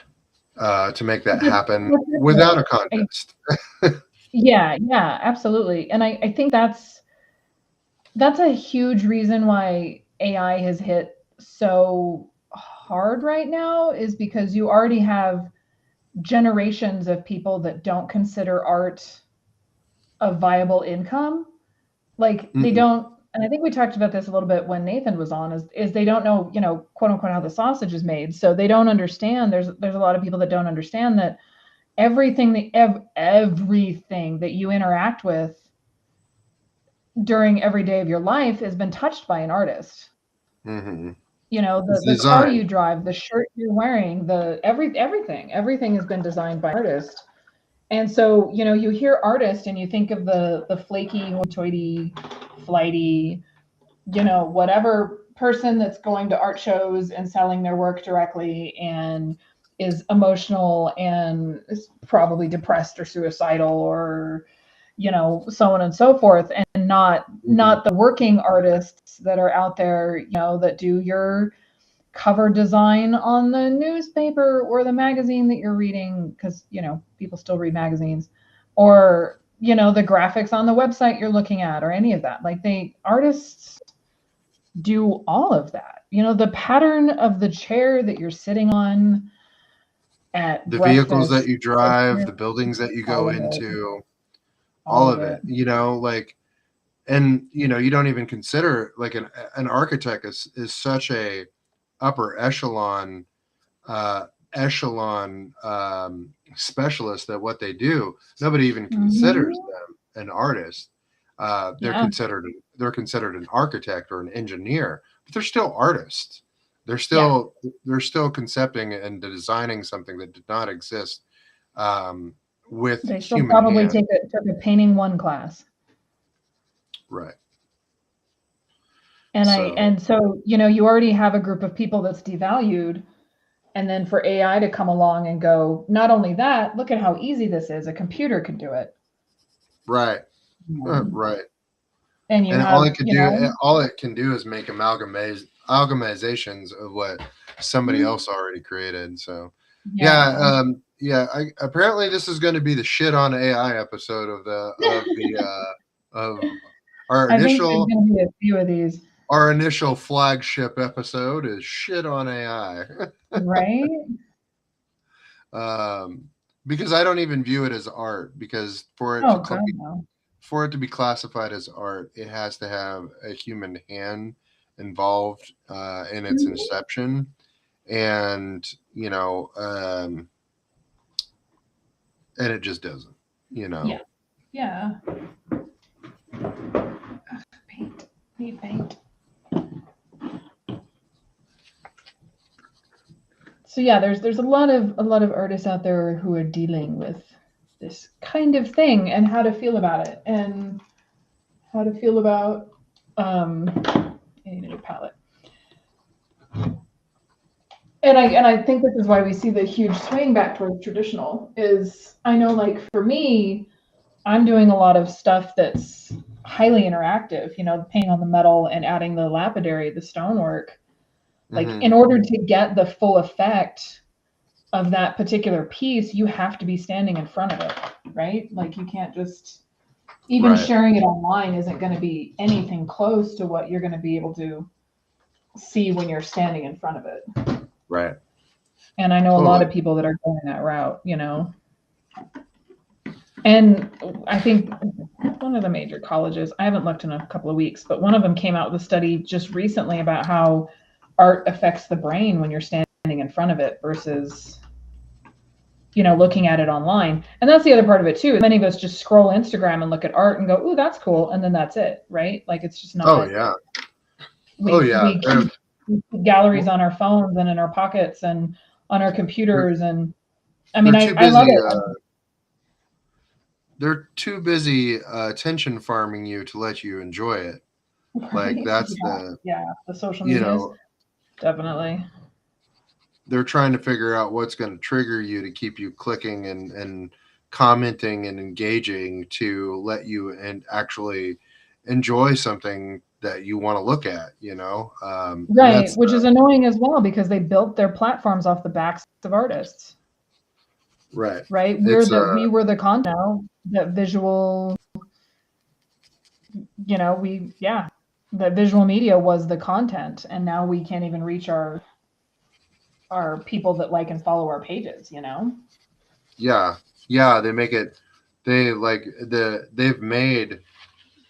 to make that happen That's without a it. contest. Yeah, yeah, absolutely. And I think that's a huge reason why AI has hit so hard right now is because you already have generations of people that don't consider art a viable income. Like they Mm-mm. don't, and I think we talked about this a little bit when Nathan was on, is they don't know, quote unquote, how the sausage is made. So they don't understand. There's a lot of people that don't understand that everything that you interact with during every day of your life has been touched by an artist. Mm-hmm. The It's the car designed. you drive, the shirt you're wearing, everything has been designed by an artist. And so, you hear artist and you think of the flaky, hoity-toity, flighty, whatever person that's going to art shows and selling their work directly and is emotional and is probably depressed or suicidal or so on and so forth, and not the working artists that are out there, that do your cover design on the newspaper or the magazine that you're reading, because people still read magazines, or the graphics on the website you're looking at, or any of that. Like, artists do all of that. The pattern of the chair that you're sitting on at The vehicles breakfast, that you drive, the buildings that you all go of it, into, all all of of it. it, like, and you don't even consider, like, an architect is such a upper uh echelon specialist at what they do. Nobody even considers them an artist. They're Yeah, considered an architect or an engineer, but they're still artists. They're yeah. still they're still concepting and designing something that did not exist, um, with They still human probably hand. took a painting one class. Right. And So so, you already have a group of people that's devalued. And then for AI to come along and go, not only that, look at how easy this is. A computer could do it. right, Um, right. and you And have, all it can do is make amalgamizations of what somebody else already created. So yeah, yeah. apparently this is going to be the shit on AI episode of our I think there's initial going to be a few of these, flagship episode is shit on AI. right? Because I don't even view it as art, because Oh, God, no. for it to be classified as art, it has to have a human hand involved in its Mhm. inception, and and it just doesn't. Yeah. Yeah. Paint. Need paint. So yeah, there's a lot of artists out there who are dealing with this kind of thing, and how to feel about it, and how to feel about I need a new palette. And I think this is why we see the huge swing back towards traditional. Is, I know, like, for me, I'm doing a lot of stuff that's highly interactive, painting on the metal and adding the lapidary, the stonework. Like, Hmm. in order to get the full effect of that particular piece, you have to be standing in front of it, right? Like, you can't just, even Right. sharing it online isn't going to be anything close to what you're going to be able to see when you're standing in front of it. Right. And I know a lot Totally. of people that are going that route, And I think one of the major colleges, I haven't looked in a couple of weeks, but one of them came out with a study just recently about how art affects the brain when you're standing in front of it versus, looking at it online. And that's the other part of it too. Many of us just scroll Instagram and look at art and go, "Ooh, that's cool," and then that's it, right? Like, it's just Oh not. yeah. Oh We yeah. we keep galleries on our phones and in our pockets and on our They're, computers, and I mean, they're I too I love busy. it. They're too busy attention farming you to let you enjoy it. Like, Right? that's Yeah, the yeah. The social you medias, know definitely. they're trying to figure out what's going to trigger you to keep you clicking and commenting and engaging, to let you and actually enjoy something that you want to look at, and Right, that's which is annoying as well because they built their platforms off the backs of artists, right. right? It's We were the content now, that visual, that visual media was the content, and now we can't even reach our people that like and follow our pages. yeah, yeah, they've made,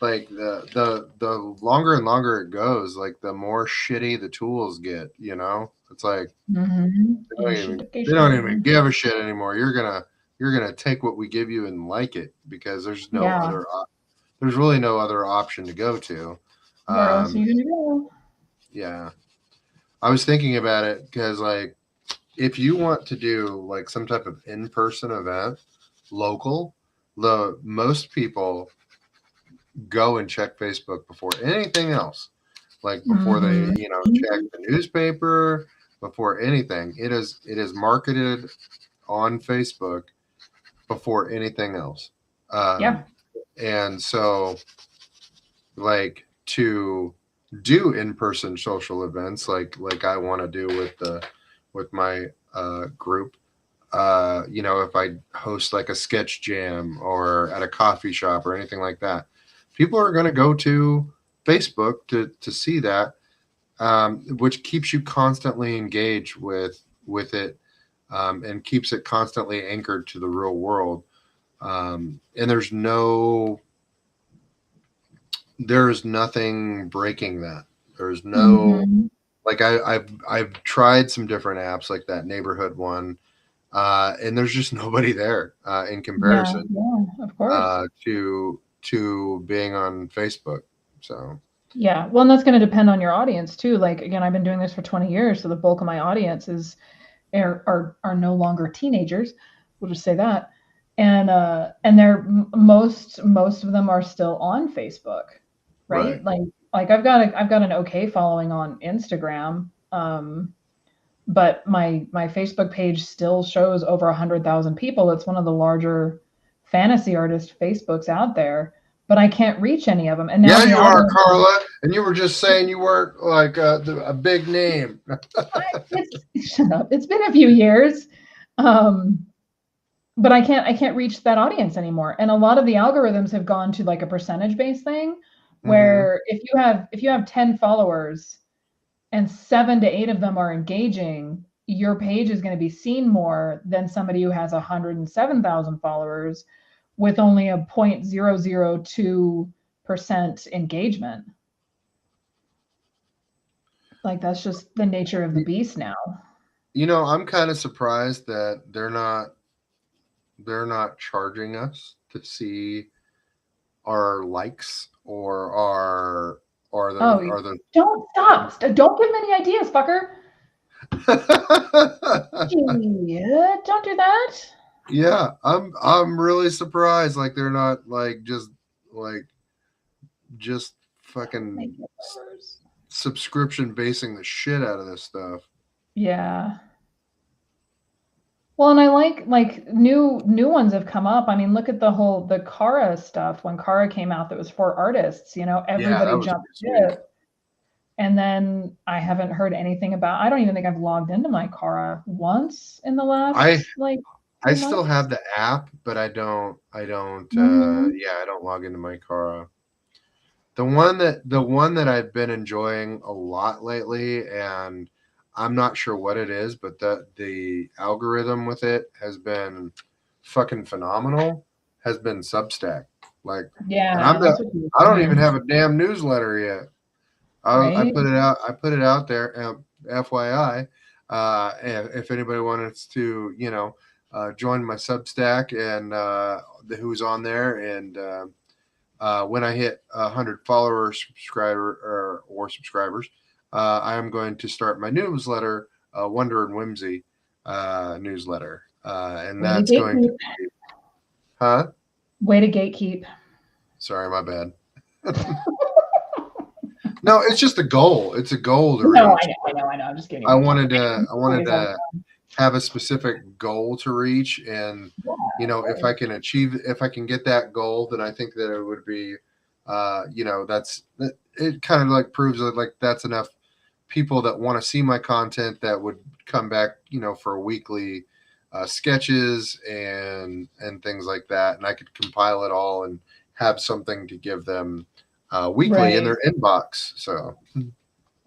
like, the longer and longer it goes, like, the more shitty the tools get, it's like Mm-hmm. they don't even Shittification. give a shit anymore. You're gonna take what we give you and like it, because Yeah. there's really no other option to go to. Where else are um you gonna go? yeah, I was thinking about it, because, like, if you want to do, like, some type of in-person event, local, the most people go and check Facebook before anything else. Like before they, Mhm. check the newspaper, before anything. It is marketed on Facebook before anything else. Um, Yeah. and so, like, to do in-person social events, like I want to do with my group. If I host like a sketch jam or at a coffee shop or anything like that, people are going to go to Facebook to see that, which keeps you constantly engaged with it, and keeps it constantly anchored to the real world. And there's nothing breaking that. There's no, Mhm. like, I've tried some different apps like that neighborhood one, and there's just nobody there in Yeah, comparison yeah, of course. to being on Facebook. So Yeah. Well, and that's going to depend on your audience too. Like again, I've been doing this for 20 years, so the bulk of my audience are no longer teenagers. We'll just say that. And they're most of them are still on Facebook, right, right? Like I've got an okay following on Instagram. But my Facebook page still shows over 100,000 people. It's one of the larger fantasy artist Facebooks out there, but I can't reach any of them. And now yeah, the you are, algorithm, Carla, and you were just saying you weren't like a big name. shut up. It's been a few years, um, but I can't reach that audience anymore. And a lot of the algorithms have gone to like a percentage based thing, Hmm. where if you have 10 followers and 7 to 8 of them are engaging, your page is going to be seen more than somebody who has 107,000 followers with only a 0.002% engagement. Like that's just the nature of the beast now. I'm kind of surprised that they're not charging us to see our likes or the Oh, or the don't stop. Don't give them any ideas, fucker. Yeah, don't do that. Yeah, I'm really surprised. Like they're not like just Make fucking it worse. subscription basing the shit out of this stuff. Yeah. Well, and I like new ones have come up. I mean, look at the Kara stuff when Kara came out that was for artists, Yeah, that everybody was jumped pretty sweet. ship. And then I haven't heard anything about I don't even think I've logged into my Kara once in the I last like I few still months. have the app, but Mhm. I don't log into my Cara. The one that I've been enjoying a lot lately, and I'm not sure what it is, but the algorithm with it has been fucking phenomenal. Has been Substack, like, and Yeah, that's what you were I don't even saying, have a damn newsletter yet. I right? put it out. I put it out there. FYI, if anybody wanted to, join my Substack and who's on there, and when I hit 100 followers, or subscribers, I am going to start my newsletter, Wonder and Whimsy newsletter, and Way to that's going to gatekeep. be, huh? Way to gatekeep. Sorry, my bad. No, it's just a goal. It's a goal to No, I reach. know, I know, I know. I'm just giving you a I hard time. wanted to. I wanted Always have to have a specific goal to reach, and yeah, of if course. I can get that goal, then I think that it would be, it kind of like proves that, like, that's enough people that want to see my content that would come back, for weekly sketches and things like that, and I could compile it all and have something to give them weekly in Right. their inbox. So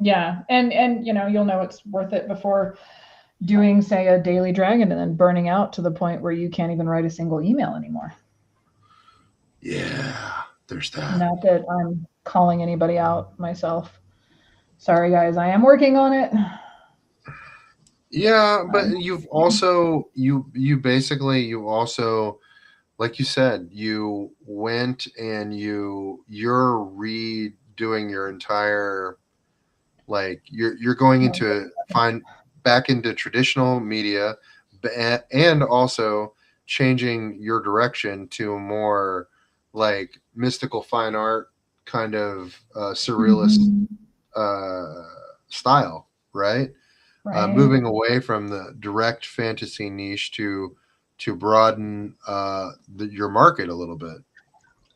Yeah. And you'll know it's worth it before doing, say, a daily dragon and then burning out to the point where you can't even write a single email anymore. yeah, there's that. Not that I'm calling anybody out myself. Sorry, guys, I am working on it. Yeah, but I'm, you also, like you said, you went and you're redoing your entire, like, you're going into find back into traditional media, and also changing your direction to a more like mystical fine art kind of surrealist Mhm. uh, style, right? Right. Moving away from the direct fantasy niche to broaden your market a little bit,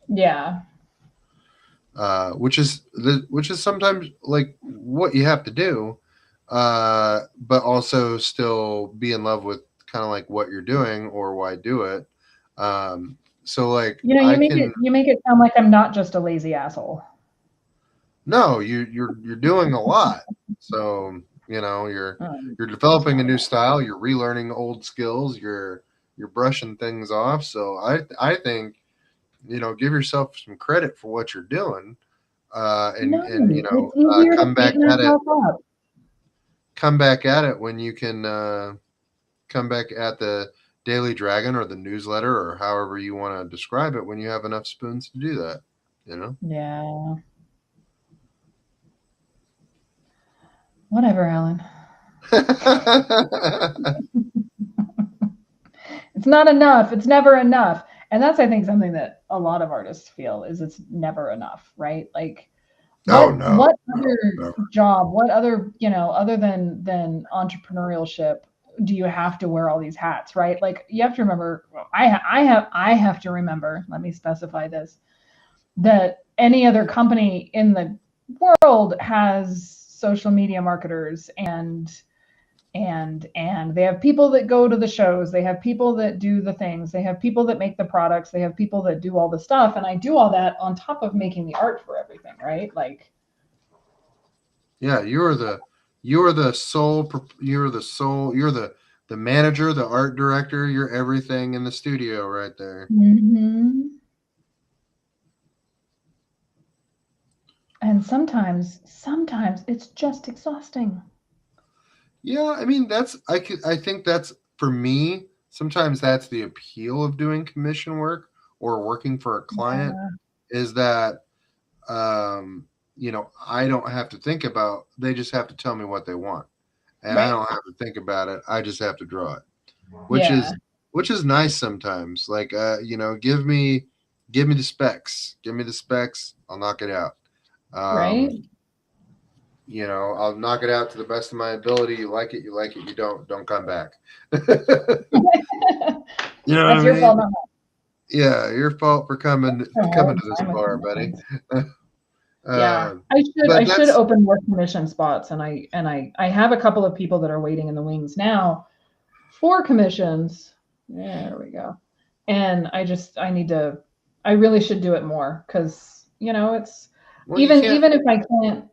Yeah. which is sometimes like what you have to do, but also still be in love with kind of like what you're doing or why do it. So like You know, I can you make it sound like I'm not just a lazy asshole. no, you're doing a lot. So you're It's developing a not new enough. style. You're relearning old skills. You're brushing things off. So I think give yourself some credit for what you're doing, No, and it's easier to come back beat at it. myself up. Come back at it when you can come back at the Daily Dragon or the newsletter or however you want to describe it when you have enough spoons to do that. You know. Yeah. Whatever, Alan. It's not enough. It's never enough. And that's, I think, something that a lot of artists feel is it's never enough, right? Like Oh no, what no, other no. job, what other, other than entrepreneurship do you have to wear all these hats, right? Like you have to remember, I have to remember, let me specify this, that any other company in the world has social media marketers and they have people that go to the shows, they have people that do the things, they have people that make the products, they have people that do all the stuff, and I do all that on top of making the art for everything, right? Like Yeah, you're the manager, the art director, you're everything in the studio right there. mm-hmm. And sometimes it's just exhausting. Yeah, I mean I think that's for me, sometimes that's the appeal of doing commission work or working for a client Yeah. is that I don't have to think about they just have to tell me what they want. And I Right. don't have to think about it. I just have to draw it. which Yeah. is which is nice sometimes. Like give me the specs. Give me the specs. I'll knock it out. Right. Um, I'll knock it out to the best of my ability. You like it, you like it. You don't come back. You know what I That's your mean? fault, not Yeah, your fault for mine. coming to this I'm with bar, buddy. commissions. Yeah, I But should that's open more commission spots, and I have a couple of people that are waiting in the wings now for commissions. There we go. And I need to, I really should do it more because it's well, you can't even if I can't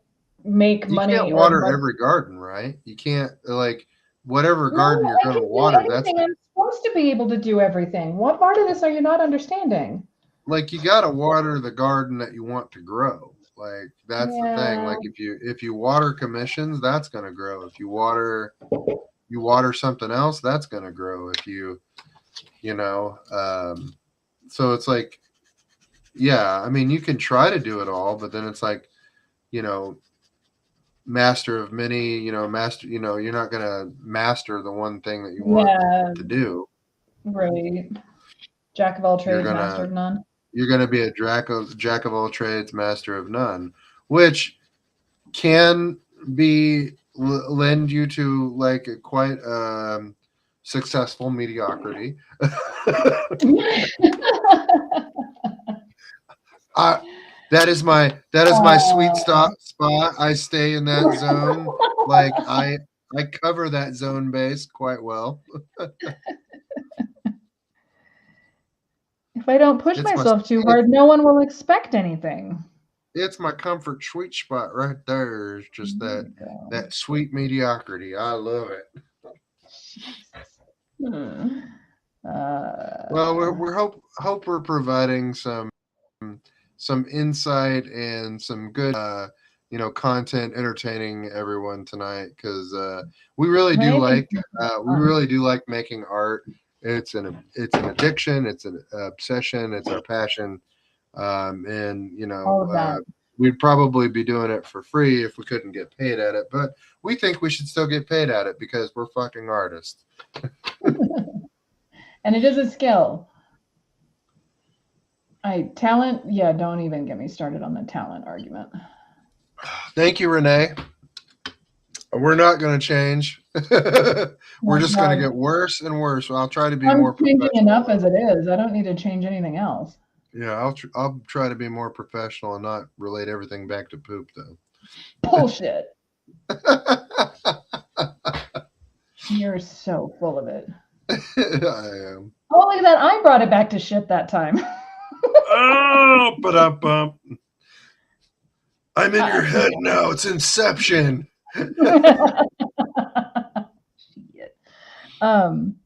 make you can't money or water much. every garden, right? You can't like whatever No, garden you're I going can to do water. That's anything. I'm supposed to be able to do everything. What part of this are you not understanding? like you got to water the garden that you want to grow. Like that's the thing. Yeah, Like if you water commissions, that's going to grow. If you water something else, that's going to grow. If you know so it's like yeah, I mean you can try to do it all, but then it's like, you know, master of many, master, you're not going to master the one thing that you want yeah, to do. right. Jack of all You're trades, going master to of none. you're going to be a jack of all trades, master of none, which can be lend you to like a quite successful mediocrity. I, that is my sweet spot. I stay in that zone. Like I cover that zone base quite well. If I don't push It's my myself too it's hard, no one will expect anything. it's my comfort sweet spot right there. Is just There that we go. that sweet mediocrity. I love it. Hmm. Well, Uh, we're hope we're providing some insight and some good content entertaining everyone tonight because right? Thank you. we really do like making art. It's an addiction, it's an obsession, it's our passion, and All of that. we'd probably be doing it for free if we couldn't get paid at it, but we think we should still get paid at it because we're fucking artists. And it is a skill. Talent, yeah, don't even get me started on the talent argument. Thank you, Renee. We're not going to change. We're My just going to God. get worse and worse. I'll try to be I'm more changing enough professional. as it is. I don't need to change anything else. Yeah, I'll try to be more professional and not relate everything back to poop, though. Bullshit. You're so full of it. I am. Oh, look at that. I brought it back to shit that time. Oh, but I'm in your head Shit. now. It's Inception. um,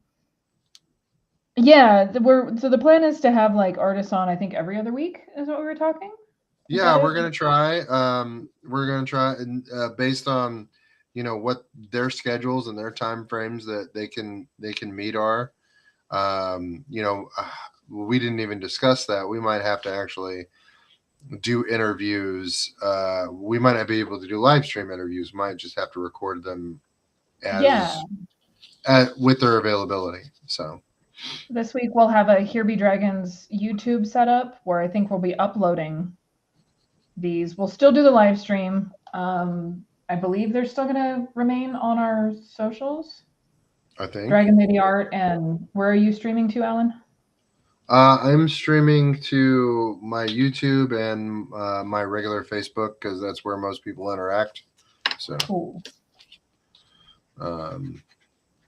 yeah, we're so the plan is to have like artists on, I think every other week is what we were talking. Is that Yeah, it? we're gonna try. We're gonna try, and based on what their schedules and their time frames that they can meet are. We didn't even discuss that. We might have to actually do interviews. We might not be able to do live stream interviews. Might just have to record them Yeah. as with their availability. So This week we'll have a Here Be Dragons YouTube setup where I think we'll be uploading these. We'll still do the live stream. I believe they're still going to remain on our socials. I think DragonLady Art, and where are you streaming to, Alan? I'm streaming to my YouTube and my regular Facebook because that's where most people interact. So Cool.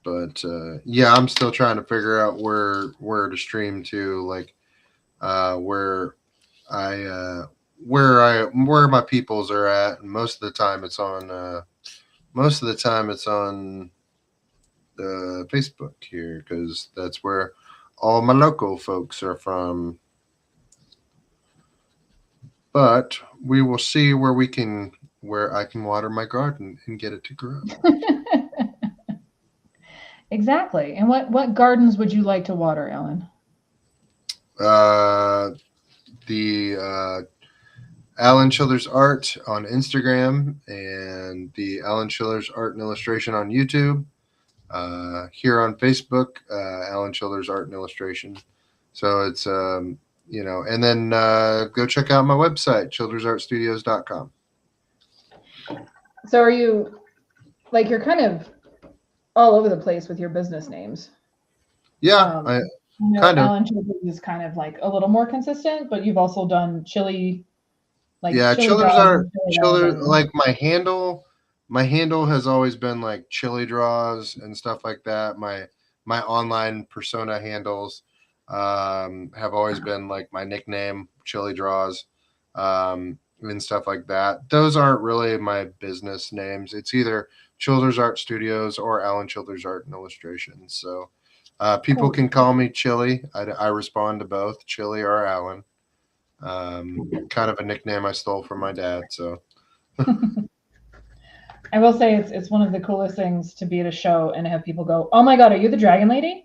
But yeah, I'm still trying to figure out where to stream to, like where where my peoples are at, and most of the time it's on Facebook here because that's where all my local folks are from. But we will see where I can water my garden and get it to grow. Exactly. And what gardens would you like to water, Ellen? The Alan Childers Art on Instagram and the Alan Childers Art and Illustration on YouTube. Here on Facebook, Alan Childers Art and Illustration. So it's and then go check out my website, childersartstudios.com. So are you like you're kind of all over the place with your business names? Yeah, I kind of. Alan Childers is kind of like a little more consistent, but you've also done chili, like Yeah, chili Childers draws Art and chili love Childers, and like my handle has always been like chili draws and stuff like that. My online persona handles have always been like my nickname, chili draws, and stuff like that. Those aren't really my business names. It's either Childers Art Studios or Alan Childers Art and Illustration. So people cool. can call me Chili. I respond to both Chili or Alan. Kind of a nickname I stole from my dad. So I will say it's one of the coolest things to be at a show and have people go, "Oh my God, are you the Dragon Lady?"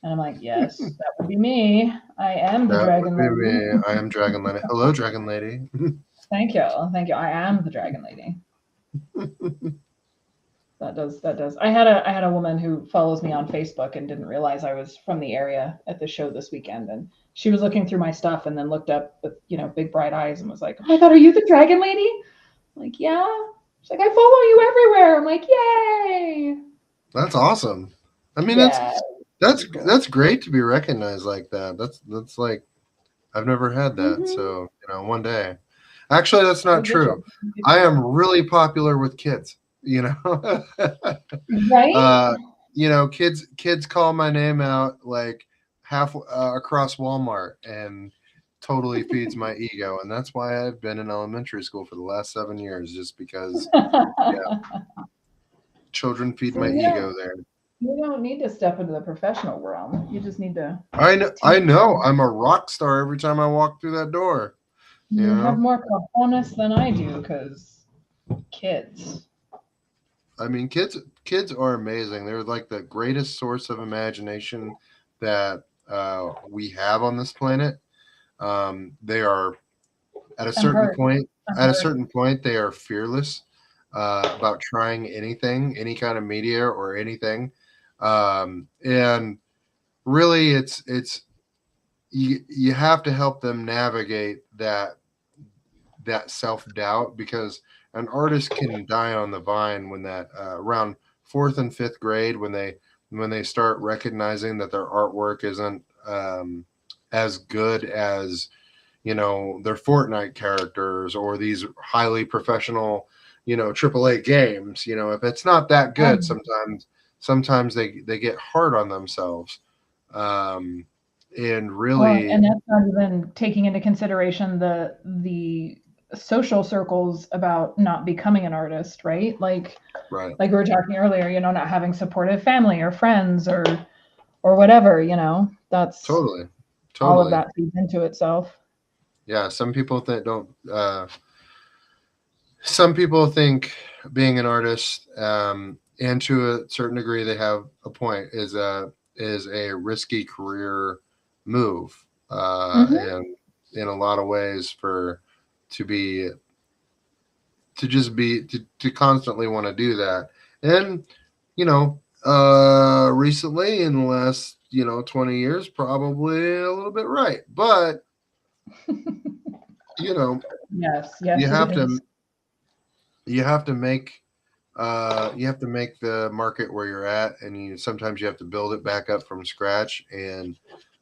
And I'm like, "Yes, that would be me. I am the that would Dragon be Lady." me. I am DragonLady. Hello, DragonLady. Thank you, thank you. I am the Dragon Lady. That does. I had a woman who follows me on Facebook and didn't realize I was from the area at the show this weekend, and she was looking through my stuff and then looked up with big bright eyes and was like, "Oh my God, are you the Dragon Lady?" I'm like, "Yeah." She's like, "I follow you everywhere." I'm like, "Yay!" That's awesome. I mean, Yeah. that's great to be recognized like that. That's like I've never had that. Mm-hmm. So one day. Actually, that's not We'll get true. you. I am really popular with kids. You know. Right? uh, kids call my name out like half across Walmart and totally feeds my ego, and that's why I've been in elementary school for the last 7 years, just because children feed So my you don't ego there. you don't need to step into the professional realm. You just need to I teach know. them. I'm a rock star every time I walk through that door. You You have know, more cojones than I do because kids. I mean, kids are amazing. They're like the greatest source of imagination that we have on this planet. They are at a I'm certain hurt. point. I'm At a hurt. certain point, they are fearless about trying anything, any kind of media or anything. And really it's you have to help them navigate that self-doubt, because an artist can die on the vine when that around fourth and fifth grade, when they start recognizing that their artwork isn't as good as, their Fortnite characters or these highly professional, AAA games. If it's not that good, sometimes they get hard on themselves, um, and Well, really, and that's not even taking into consideration the social circles about not becoming an artist, right? right, Like we were talking earlier, not having supportive family or friends or whatever, that's totally, all of totally. that feeds into itself. Yeah, some people that don't. Some people think being an artist, and to a certain degree, they have a point, is a risky career move, Hmm. and in a lot of ways, to be to just be to constantly want to do that. And recently, in the last 20 years, probably a little bit right, but you know Yes, you yes, it have is. to you have to make you have to make the market where you're at, and sometimes you have to build it back up from scratch. And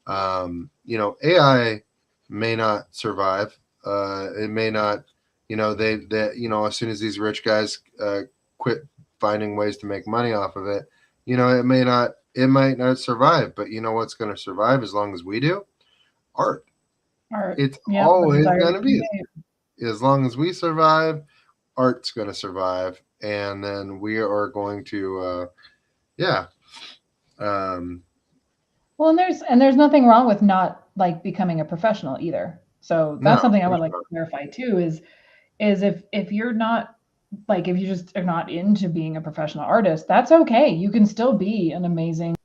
AI may not survive. It may not. As soon as these rich guys quit finding ways to make money off of it, it might not survive. But you know what's going to survive as long as we do? Art. Art. It's Yeah, the always desire going to to be, create. as long as we survive, art's going to survive, and then we are going to, yeah. Um, Well, and there's nothing wrong with not like becoming a professional either. So no, that's something I for would like to sure. clarify too is if you're not like if you just are not into being a professional artist, that's okay. You can still be an amazing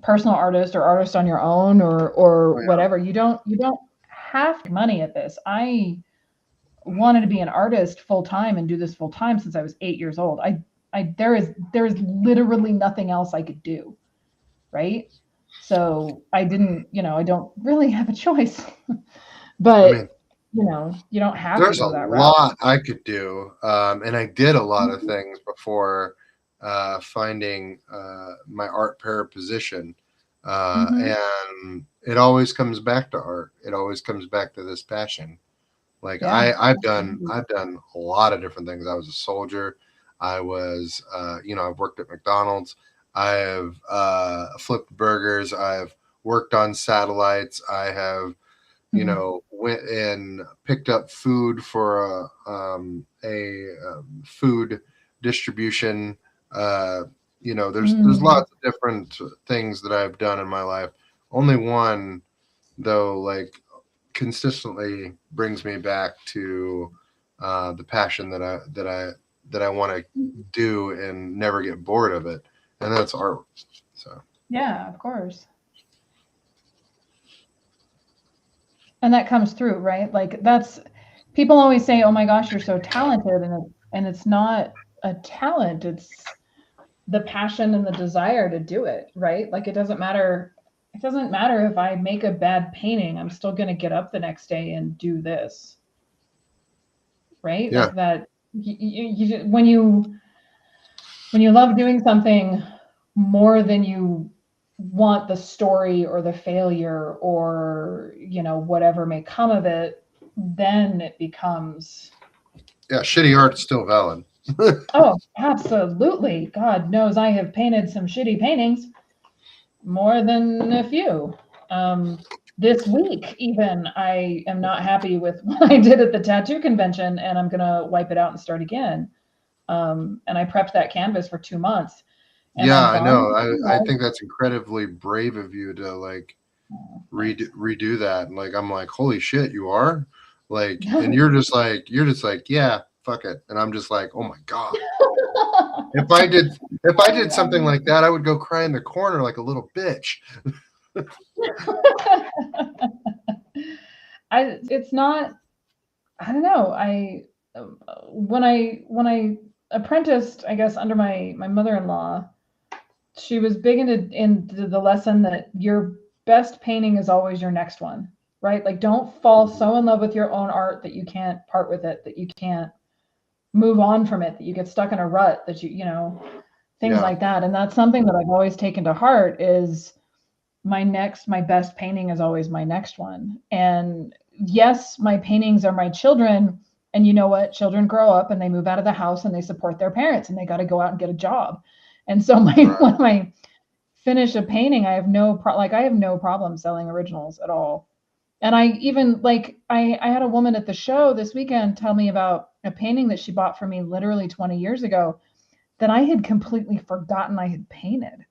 personal artist or artist on your own or Oh, yeah. whatever. You don't have to make money at this. I wanted to be an artist full time and do this full time since I was 8 years old. There is literally nothing else I could do, right? So I didn't, I don't really have a choice. I But mean, you don't have to there's a go that route. lot I could do, and I did a lot of Mhm. things before finding my art position, Mhm. and it always comes back to art. It always comes back to this passion. Like Yeah. I've done a lot of different things. I was a soldier. I was, I've worked at McDonald's. I've flipped burgers. I've worked on satellites. I have, Mhm. went and picked up food for food distribution. Uh, there's Mm. lots of different things that I've done in my life. Only one, though, like, consistently brings me back to the passion that I want to do and never get bored of it, and that's art. So Yeah, of course. And that comes through, right? Like that's people always say, "Oh my gosh, you're so talented," and it's not a talent. It's the passion and the desire to do it, right? Like it doesn't matter if I make a bad painting, I'm still going to get up the next day and do this, right? yeah, Like that when you love doing something more than you want the story or the failure or whatever may come of it, then it becomes yeah, shitty art's still valid. oh, absolutely. God knows I have painted some shitty paintings more than a few. Um, this week, even, I am not happy with what I did at the tattoo convention, and I'm gonna wipe it out and start again. And I prepped that canvas for 2 months, and Yeah, I've I gone. know. I think that's incredibly brave of you to, like, Oh, thanks. redo that. And, like, I'm like, holy shit, you are, like, and you're just like, yeah, fuck it, and I'm just like, oh my god. If I did something like that, I would go cry in the corner like a little bitch. It's not. I don't know. When I apprenticed, I guess under my mother-in-law, she was big into the lesson that your best painting is always your next one, right? Like don't fall so in love with your own art that you can't part with it, that you can't move on from it, that you get stuck in a rut, that you know, things Yeah. like that. And that's something that I've always taken to heart is my best painting is always my next one. And yes, my paintings are my children. And you know what? Children grow up and they move out of the house and they support their parents and they got to go out and get a job. And so Right. when I finish a painting, I have I have no problem selling originals at all. And I even I had a woman at the show this weekend tell me about a painting that she bought for me literally 20 years ago that I had completely forgotten I had painted.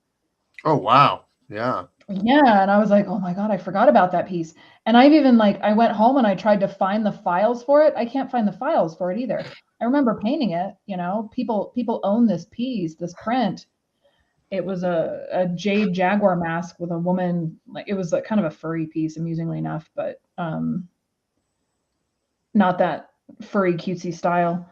Oh wow. Yeah. Yeah, and I was like, "Oh my god, I forgot about that piece." And I've even I went home and I tried to find the files for it. I can't find the files for it either. I remember painting it, you know. People own this piece, this print. It was a jade jaguar mask with a woman, like it was kind of a furry piece, amusingly enough, but not that furry cutesy style.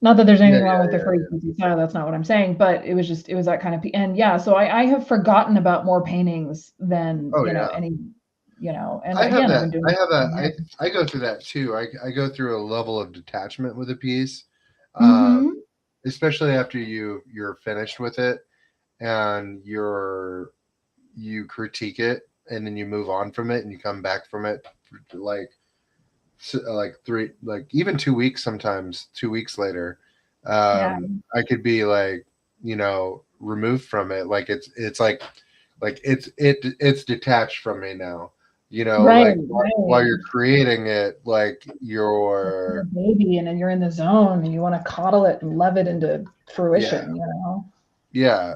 Not that there's Yeah. anything wrong with Yeah. the Yeah. furry cutesy style. That's not what I'm saying. But it was that kind of and yeah. So I have forgotten about more paintings than Oh you know yeah. any you know. And I have again, I've that. been doing I it have for that. 20 years. I go through that too. I go through a level of detachment with a piece, uh, Mm-hmm. especially after you're finished with it and you critique it and then you move on from it and you come back from it like like three like even 2 weeks sometimes 2 weeks later Yeah. I could be like removed from it like it's like it's detached from me now Right. like while Right. you're creating it like It's your you're baby, and then you're in the zone, and you want to coddle it and love it into yeah fruition. You know. yeah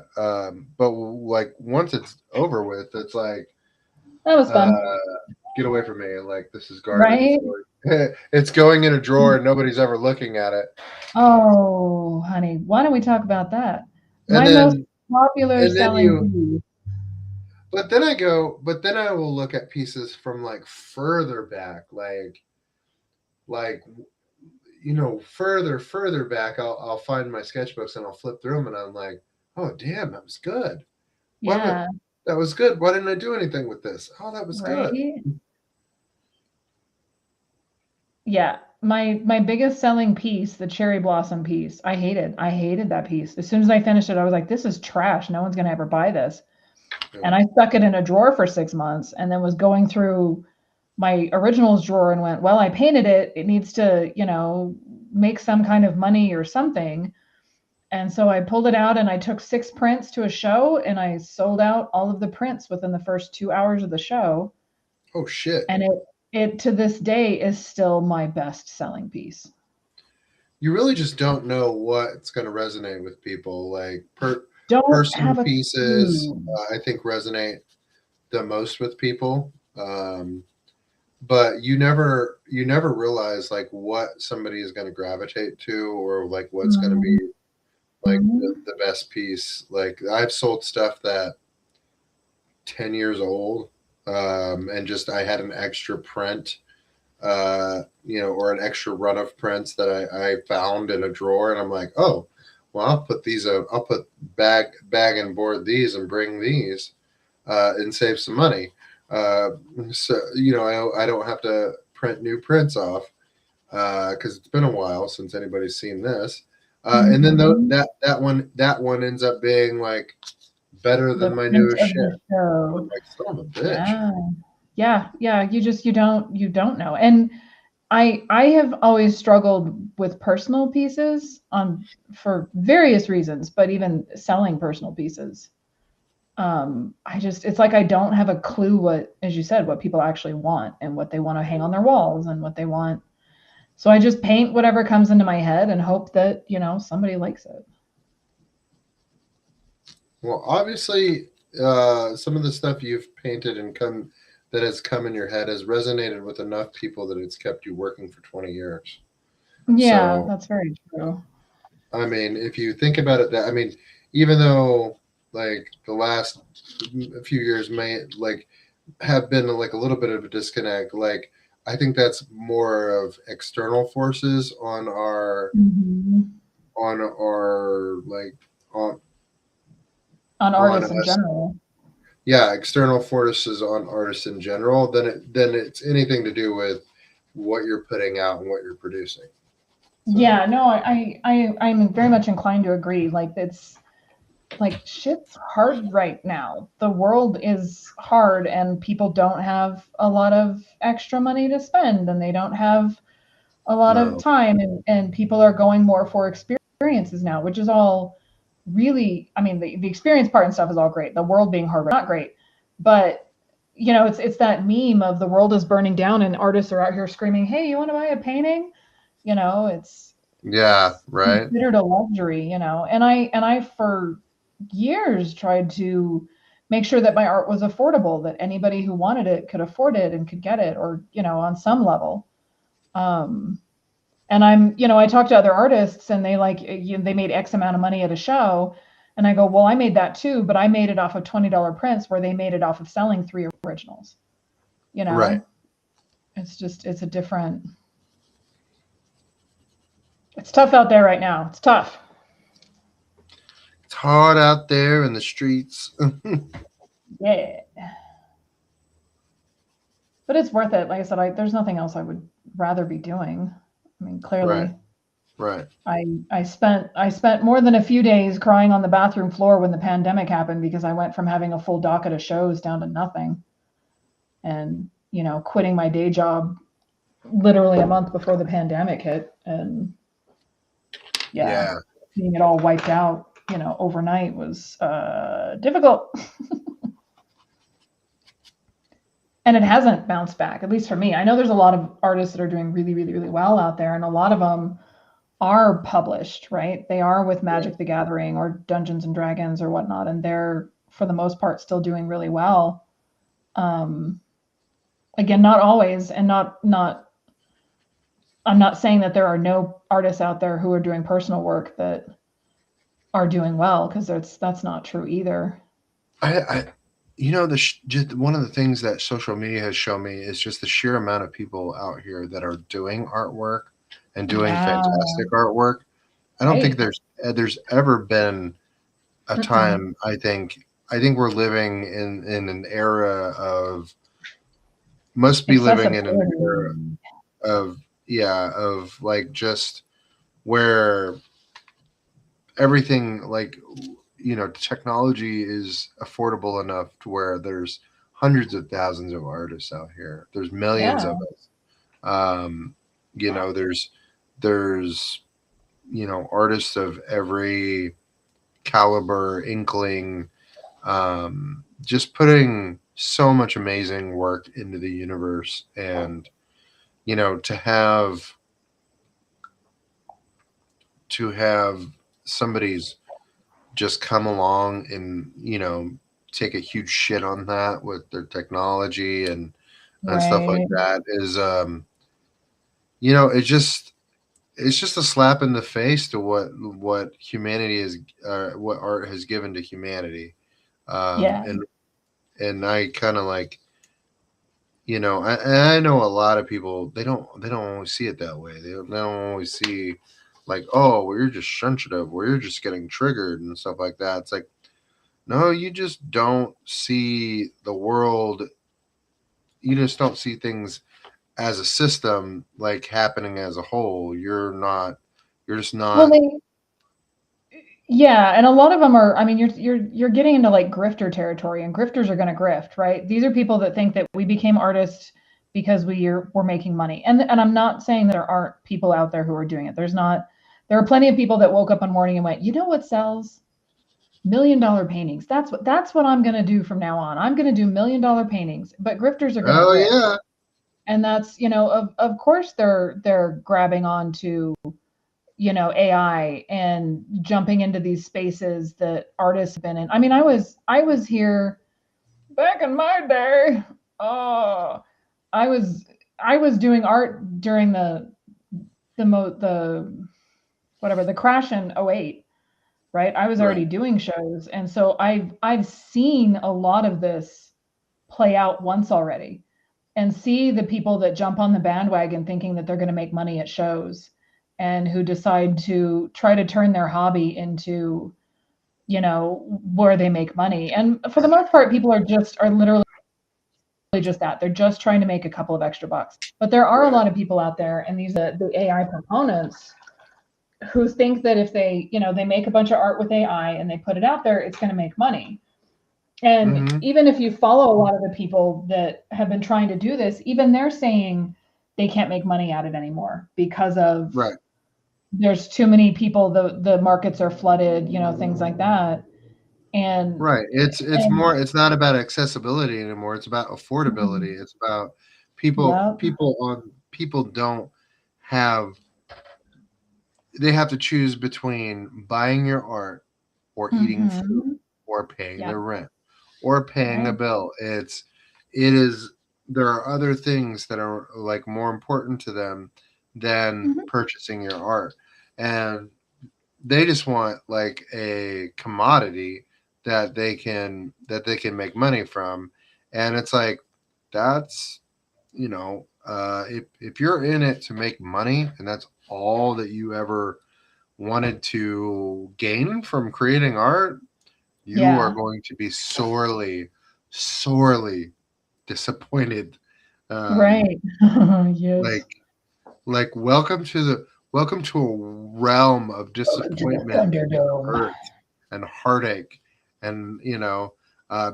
but like once it's over with it's like That was uh fun, get away from me like this is garbage right? it's going in a drawer and nobody's ever looking at it Oh, honey, why don't we talk about that? and My most then popular and then selling you piece. but then I will look at pieces from like further back like further back I'll find my sketchbooks and I'll flip through them and I'm like oh damn that was good why did Yeah, that was good why didn't I do anything with this oh that was good right. Yeah, my biggest selling piece, the cherry blossom piece, I hated that piece. As soon as I finished it, I was like, this is trash. No one's gonna ever buy this. yeah. And I stuck it in a drawer for 6 months and then was going through my originals drawer and went, well, I painted it. It needs to, you know, make some kind of money or something. And so I pulled it out and I took 6 prints to a show and I sold out all of the prints within the first 2 hours of the show. Oh shit And it to this day is still my best selling piece. you really just don't know what's going to resonate with people like Don't personal have a pieces clue. I think resonate the most with people but you never realize like what somebody is going to gravitate to or like what's going to be like Mm-hmm. the best piece like I've sold stuff that 10 years old and just I had an extra print or an extra run of prints that I found in a drawer and I'm like oh well I'll put these I'll put bag and board these and bring these and save some money. Uh, so I don't have to print new prints off because it's been a while since anybody's seen this. And then Mm-hmm. that one ends up being like better The than my print newest of shit. the I'm show. like son of a bitch. Yeah. Yeah. Yeah. You don't know. And I have always struggled with personal pieces on for various reasons, but even selling personal pieces. I just it's like I don't have a clue what, as you said, what people actually want and what they want to hang on their walls and what they want. So I just paint whatever comes into my head and hope that, you know, somebody likes it. Well, obviously, some of the stuff you've painted and come that has come in your head has resonated with enough people that it's kept you working for 20 years. Yeah, So that's very true. I mean, if you think about it, that I mean, even though like the last few years may like have been like a little bit of a disconnect, like I think that's more of external forces Mhm. on our like on on on artists in us. general. Yeah, external forces on artists in general than it's anything to do with what you're putting out and what you're producing. So Yeah, no, I'm very much inclined to agree. Like it's like shit's hard right now. The world is hard and people don't have a lot of extra money to spend and they don't have a lot of no, time and people are going more for experiences now, which is all really, I mean, the experience part and stuff is all great. The world being hard, not great. But it's that meme of the world is burning down and artists are out here screaming, "Hey, you want to buy a painting?" It's yeah, right, considered a luxury, and I for years tried to make sure that my art was affordable, that anybody who wanted it could afford it and could get it, or on some level. Um, and I talk to other artists and they they made X amount of money at a show. And I go, well, I made that too, but I made it off of $20 prints where they made it off of selling 3 originals. You right. know, it's a different, it's tough out there right now. It's tough. It's hard out there in the streets. Yeah. But it's worth it. Like I said, there's nothing else I would rather be doing. I mean, Right, clearly, right. I spent more than a few days crying on the bathroom floor when the pandemic happened because I went from having a full docket of shows down to nothing, and quitting my day job literally a month before the pandemic hit, and yeah, Yeah, seeing it all wiped out, overnight was difficult. And it hasn't bounced back, at least for me. I know there's a lot of artists that are doing really, really, really well out there, and a lot of them are published, right? They are with right. Magic the Gathering or Dungeons and Dragons or whatnot, and they're for the most part still doing really well. Um, Again, not always, and not. I'm not saying that there are no artists out there who are doing personal work that are doing well, because that's not true either. I just one of the things that social media has shown me is just the sheer amount of people out here that are doing artwork and doing Yeah, fantastic artwork. I don't think right. there's ever been a Mm-mm. time. I think we're living in an era of must be living in an era Accessibility. of yeah of like just where everything like technology is affordable enough to where there's hundreds of thousands of artists out here. There's millions Yeah, of us. Um, there's artists of every caliber, inkling, just putting so much amazing work into the universe, and to have somebody's just come along and take a huge shit on that with their technology and stuff like right. that is it's just a slap in the face to what humanity is, what art has given to humanity. um Yeah, and and I kind of like, I know a lot of people, they don't always see it that way. They don't always see like, oh, well, you're just sensitive, or you're just getting triggered and stuff like that. It's like, no, you just don't see the world. You just don't see things as a system, like happening as a whole. You're just well, not. yeah, and a lot of them are. I mean, you're getting into like grifter territory, and grifters are going to grift, right? These are people that think that we became artists because we're making money, and I'm not saying there aren't people out there who are doing it. There's not. There are plenty of people that woke up one morning and went, you know what sells? $1 million paintings. That's what I'm going to do from now on. I'm going to do $1 million paintings. But grifters are going to Oh grift, yeah, and that's of course they're grabbing onto AI and jumping into these spaces that artists have been in. I mean, I was here back in my day. Oh, I was I was doing art during the whatever, the crash in '08, right? I was right. already doing shows, and so I've seen a lot of this play out once already, and see the people that jump on the bandwagon thinking that they're going to make money at shows, and who decide to try to turn their hobby into where they make money. And for the most part, people are literally just that. They're just trying to make a couple of extra bucks. But there are a Right. lot of people out there, and these are the AI proponents who think that if they make a bunch of art with AI and they put it out there, it's going to make money. And Mm-hmm. even if you follow a lot of the people that have been trying to do this, even they're saying they can't make money at it anymore because of Right. there's too many people, the markets are flooded, things like that. And Right. It's and more. It's not about accessibility anymore. It's about affordability. It's about people. yeah. People don't have. They have to choose between buying your art or eating food Mm-hmm. or paying Yeah. their rent or paying a Right. bill. It is there are other things that are like more important to them than Mm-hmm. purchasing your art. And they just want like a commodity that they can make money from. And it's like that's if you're in it to make money and that's all that you ever wanted to gain from creating art, you are Yeah. going to be sorely, sorely disappointed. Um, Right. Yes. like, welcome to a realm of Welcome to the disappointment and Thunderdome. hurt and heartache, and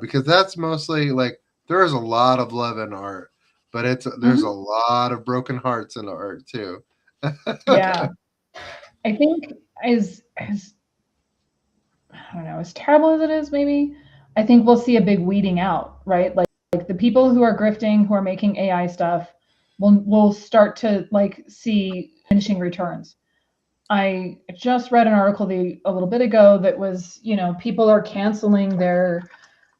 because that's mostly like there is a lot of love in art, but there's a Mm-hmm. lot of broken hearts in the art too. Yeah. I think as I don't know, as terrible as it is, maybe, I think we'll see a big weeding out, right? Like the people who are grifting, who are making AI stuff, will start to like see diminishing returns. I just read an article a little bit ago that was, people are canceling their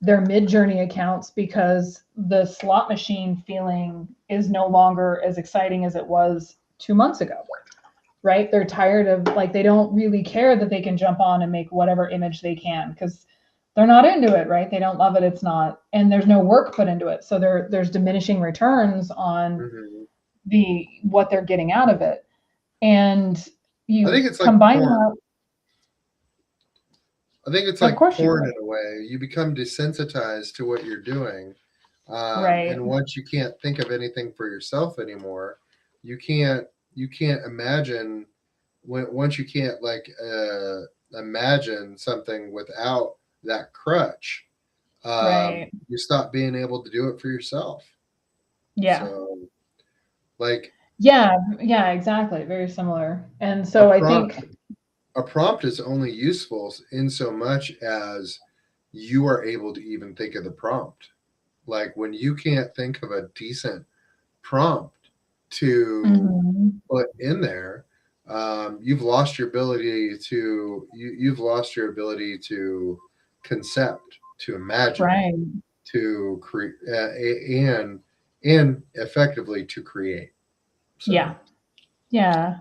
Mid-Journey accounts because the slot machine feeling is no longer as exciting as it was 2 months ago, right? They're tired of like they don't really care that they can jump on and make whatever image they can because they're not into it, right? They don't love it. It's not, and there's no work put into it. So there's diminishing returns on Mhm. the what they're getting out of it. And I you think it's like combine porn. that, I think it's of like course you porn would. in a way. You become desensitized to what you're doing, Right. and once you can't think of anything for yourself anymore, you can't imagine once you can't like imagine something without that crutch. Right. You stop being able to do it for yourself. Yeah. So, like Yeah. Yeah, exactly. Very similar. And a so I prompt, think, a prompt is only useful in so much as you are able to even think of the prompt. Like when you can't think of a decent prompt to mhm, put in there, you've lost your ability to you've lost your ability to concept, to imagine, right. to create, and effectively to create. Yeah. So Yeah.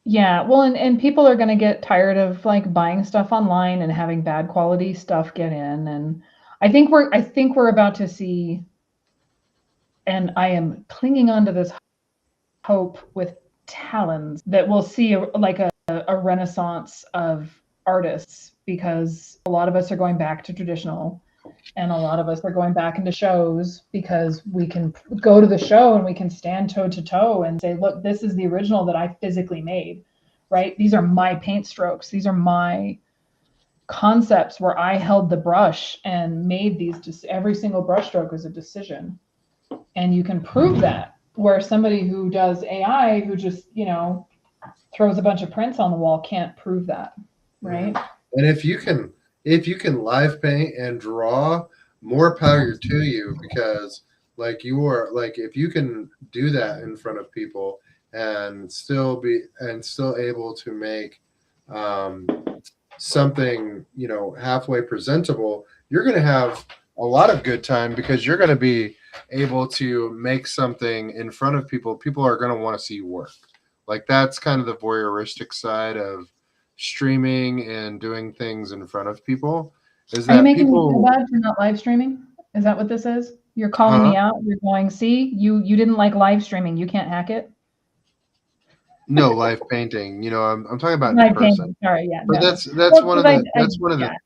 Yeah, well, and people are going to get tired of like buying stuff online and having bad quality stuff get in, and I think we're about to see, and I am clinging on to this hope with talons that we'll see a renaissance of artists because a lot of us are going back to traditional, and a lot of us are going back into shows because we can go to the show and we can stand toe to toe and say, look, this is the original that I physically made, right? These are my paint strokes. These are my concepts where I held the brush and made these, just every single brush stroke is a decision. And you can prove that. Where somebody who does AI, who just, throws a bunch of prints on the wall, can't prove that, right? mhm. And if you can live paint and draw, more power to you because like you are like if you can do that in front of people and still able to make um, something halfway presentable, you're going to have a lot of good time because you're going to be able to make something in front of people. People are going to want to see you work. Like that's kind of the voyeuristic side of streaming and doing things in front of people is Are you that making me feel people bad for not live streaming? Is that what this is? You're calling huh me out. You're going, see, you didn't like live streaming. You can't hack it. No, live painting. I'm talking about in My person. painting. Sorry, yeah, But no. that's Well, one because of the I that's one of the yeah,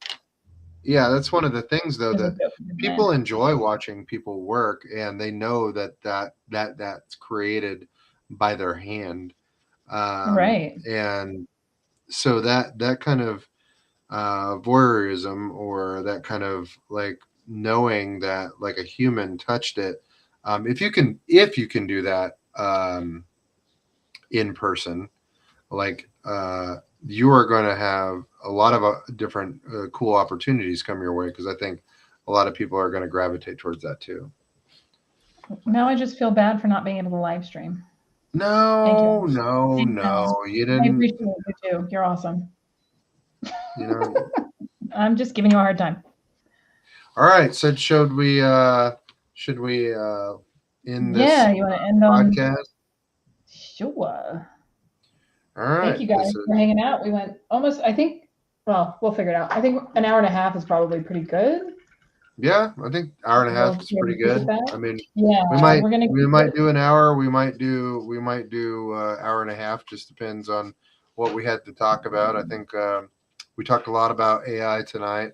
yeah, that's one of the things though it was a that joke in mind. people enjoy watching people work, and they know that's created by their hand. Right. And so that kind of voyeurism, or that kind of like knowing that like a human touched it, if you can do that in person, like you are going to have a lot of different cool opportunities come your way, because I think a lot of people are going to gravitate towards that too. Now I just feel bad for not being able to live stream. Thank you. No, no, I know. no, you I didn't. appreciate you too. You're awesome. You know. I'm just giving you a hard time. All right. So should we end this Yeah, you want to end on podcast? sure. All Thank right. you This guys is for hanging out. We went almost, I think, well, we'll figure it out. I think an hour and a half is probably pretty good. Yeah. I think hour and a We'll half is see how we pretty keep with good. that. I mean, we Yeah, might we're gonna we keep might it. do an hour. We might do hour and a half. Just depends on what we had to talk about. I think we talked a lot about AI tonight,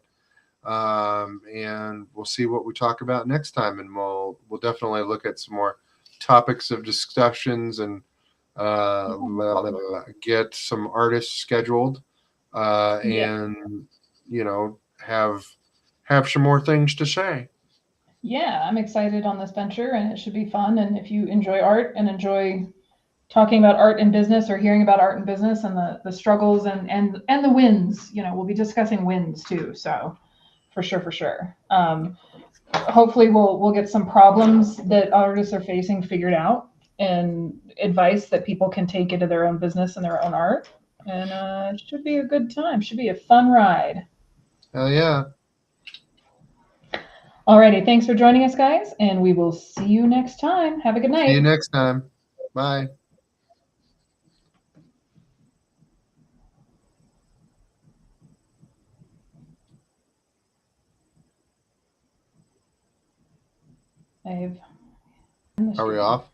and we'll see what we talk about next time, and we'll definitely look at some more topics of discussions, and get some artists scheduled, Yeah. and have some more things to say. Yeah, I'm excited on this venture and it should be fun. And if you enjoy art and enjoy talking about art and business or hearing about art and business and the struggles and the wins, we'll be discussing wins too. So for sure, for sure. Hopefully we'll get some problems that artists are facing figured out and advice that people can take into their own business and their own art. And it should be a good time. Should be a fun ride. Hell yeah. Alrighty, thanks for joining us, guys, and we will see you next time. Have a good See you night. next time. Bye. I've in the Are we stream. off?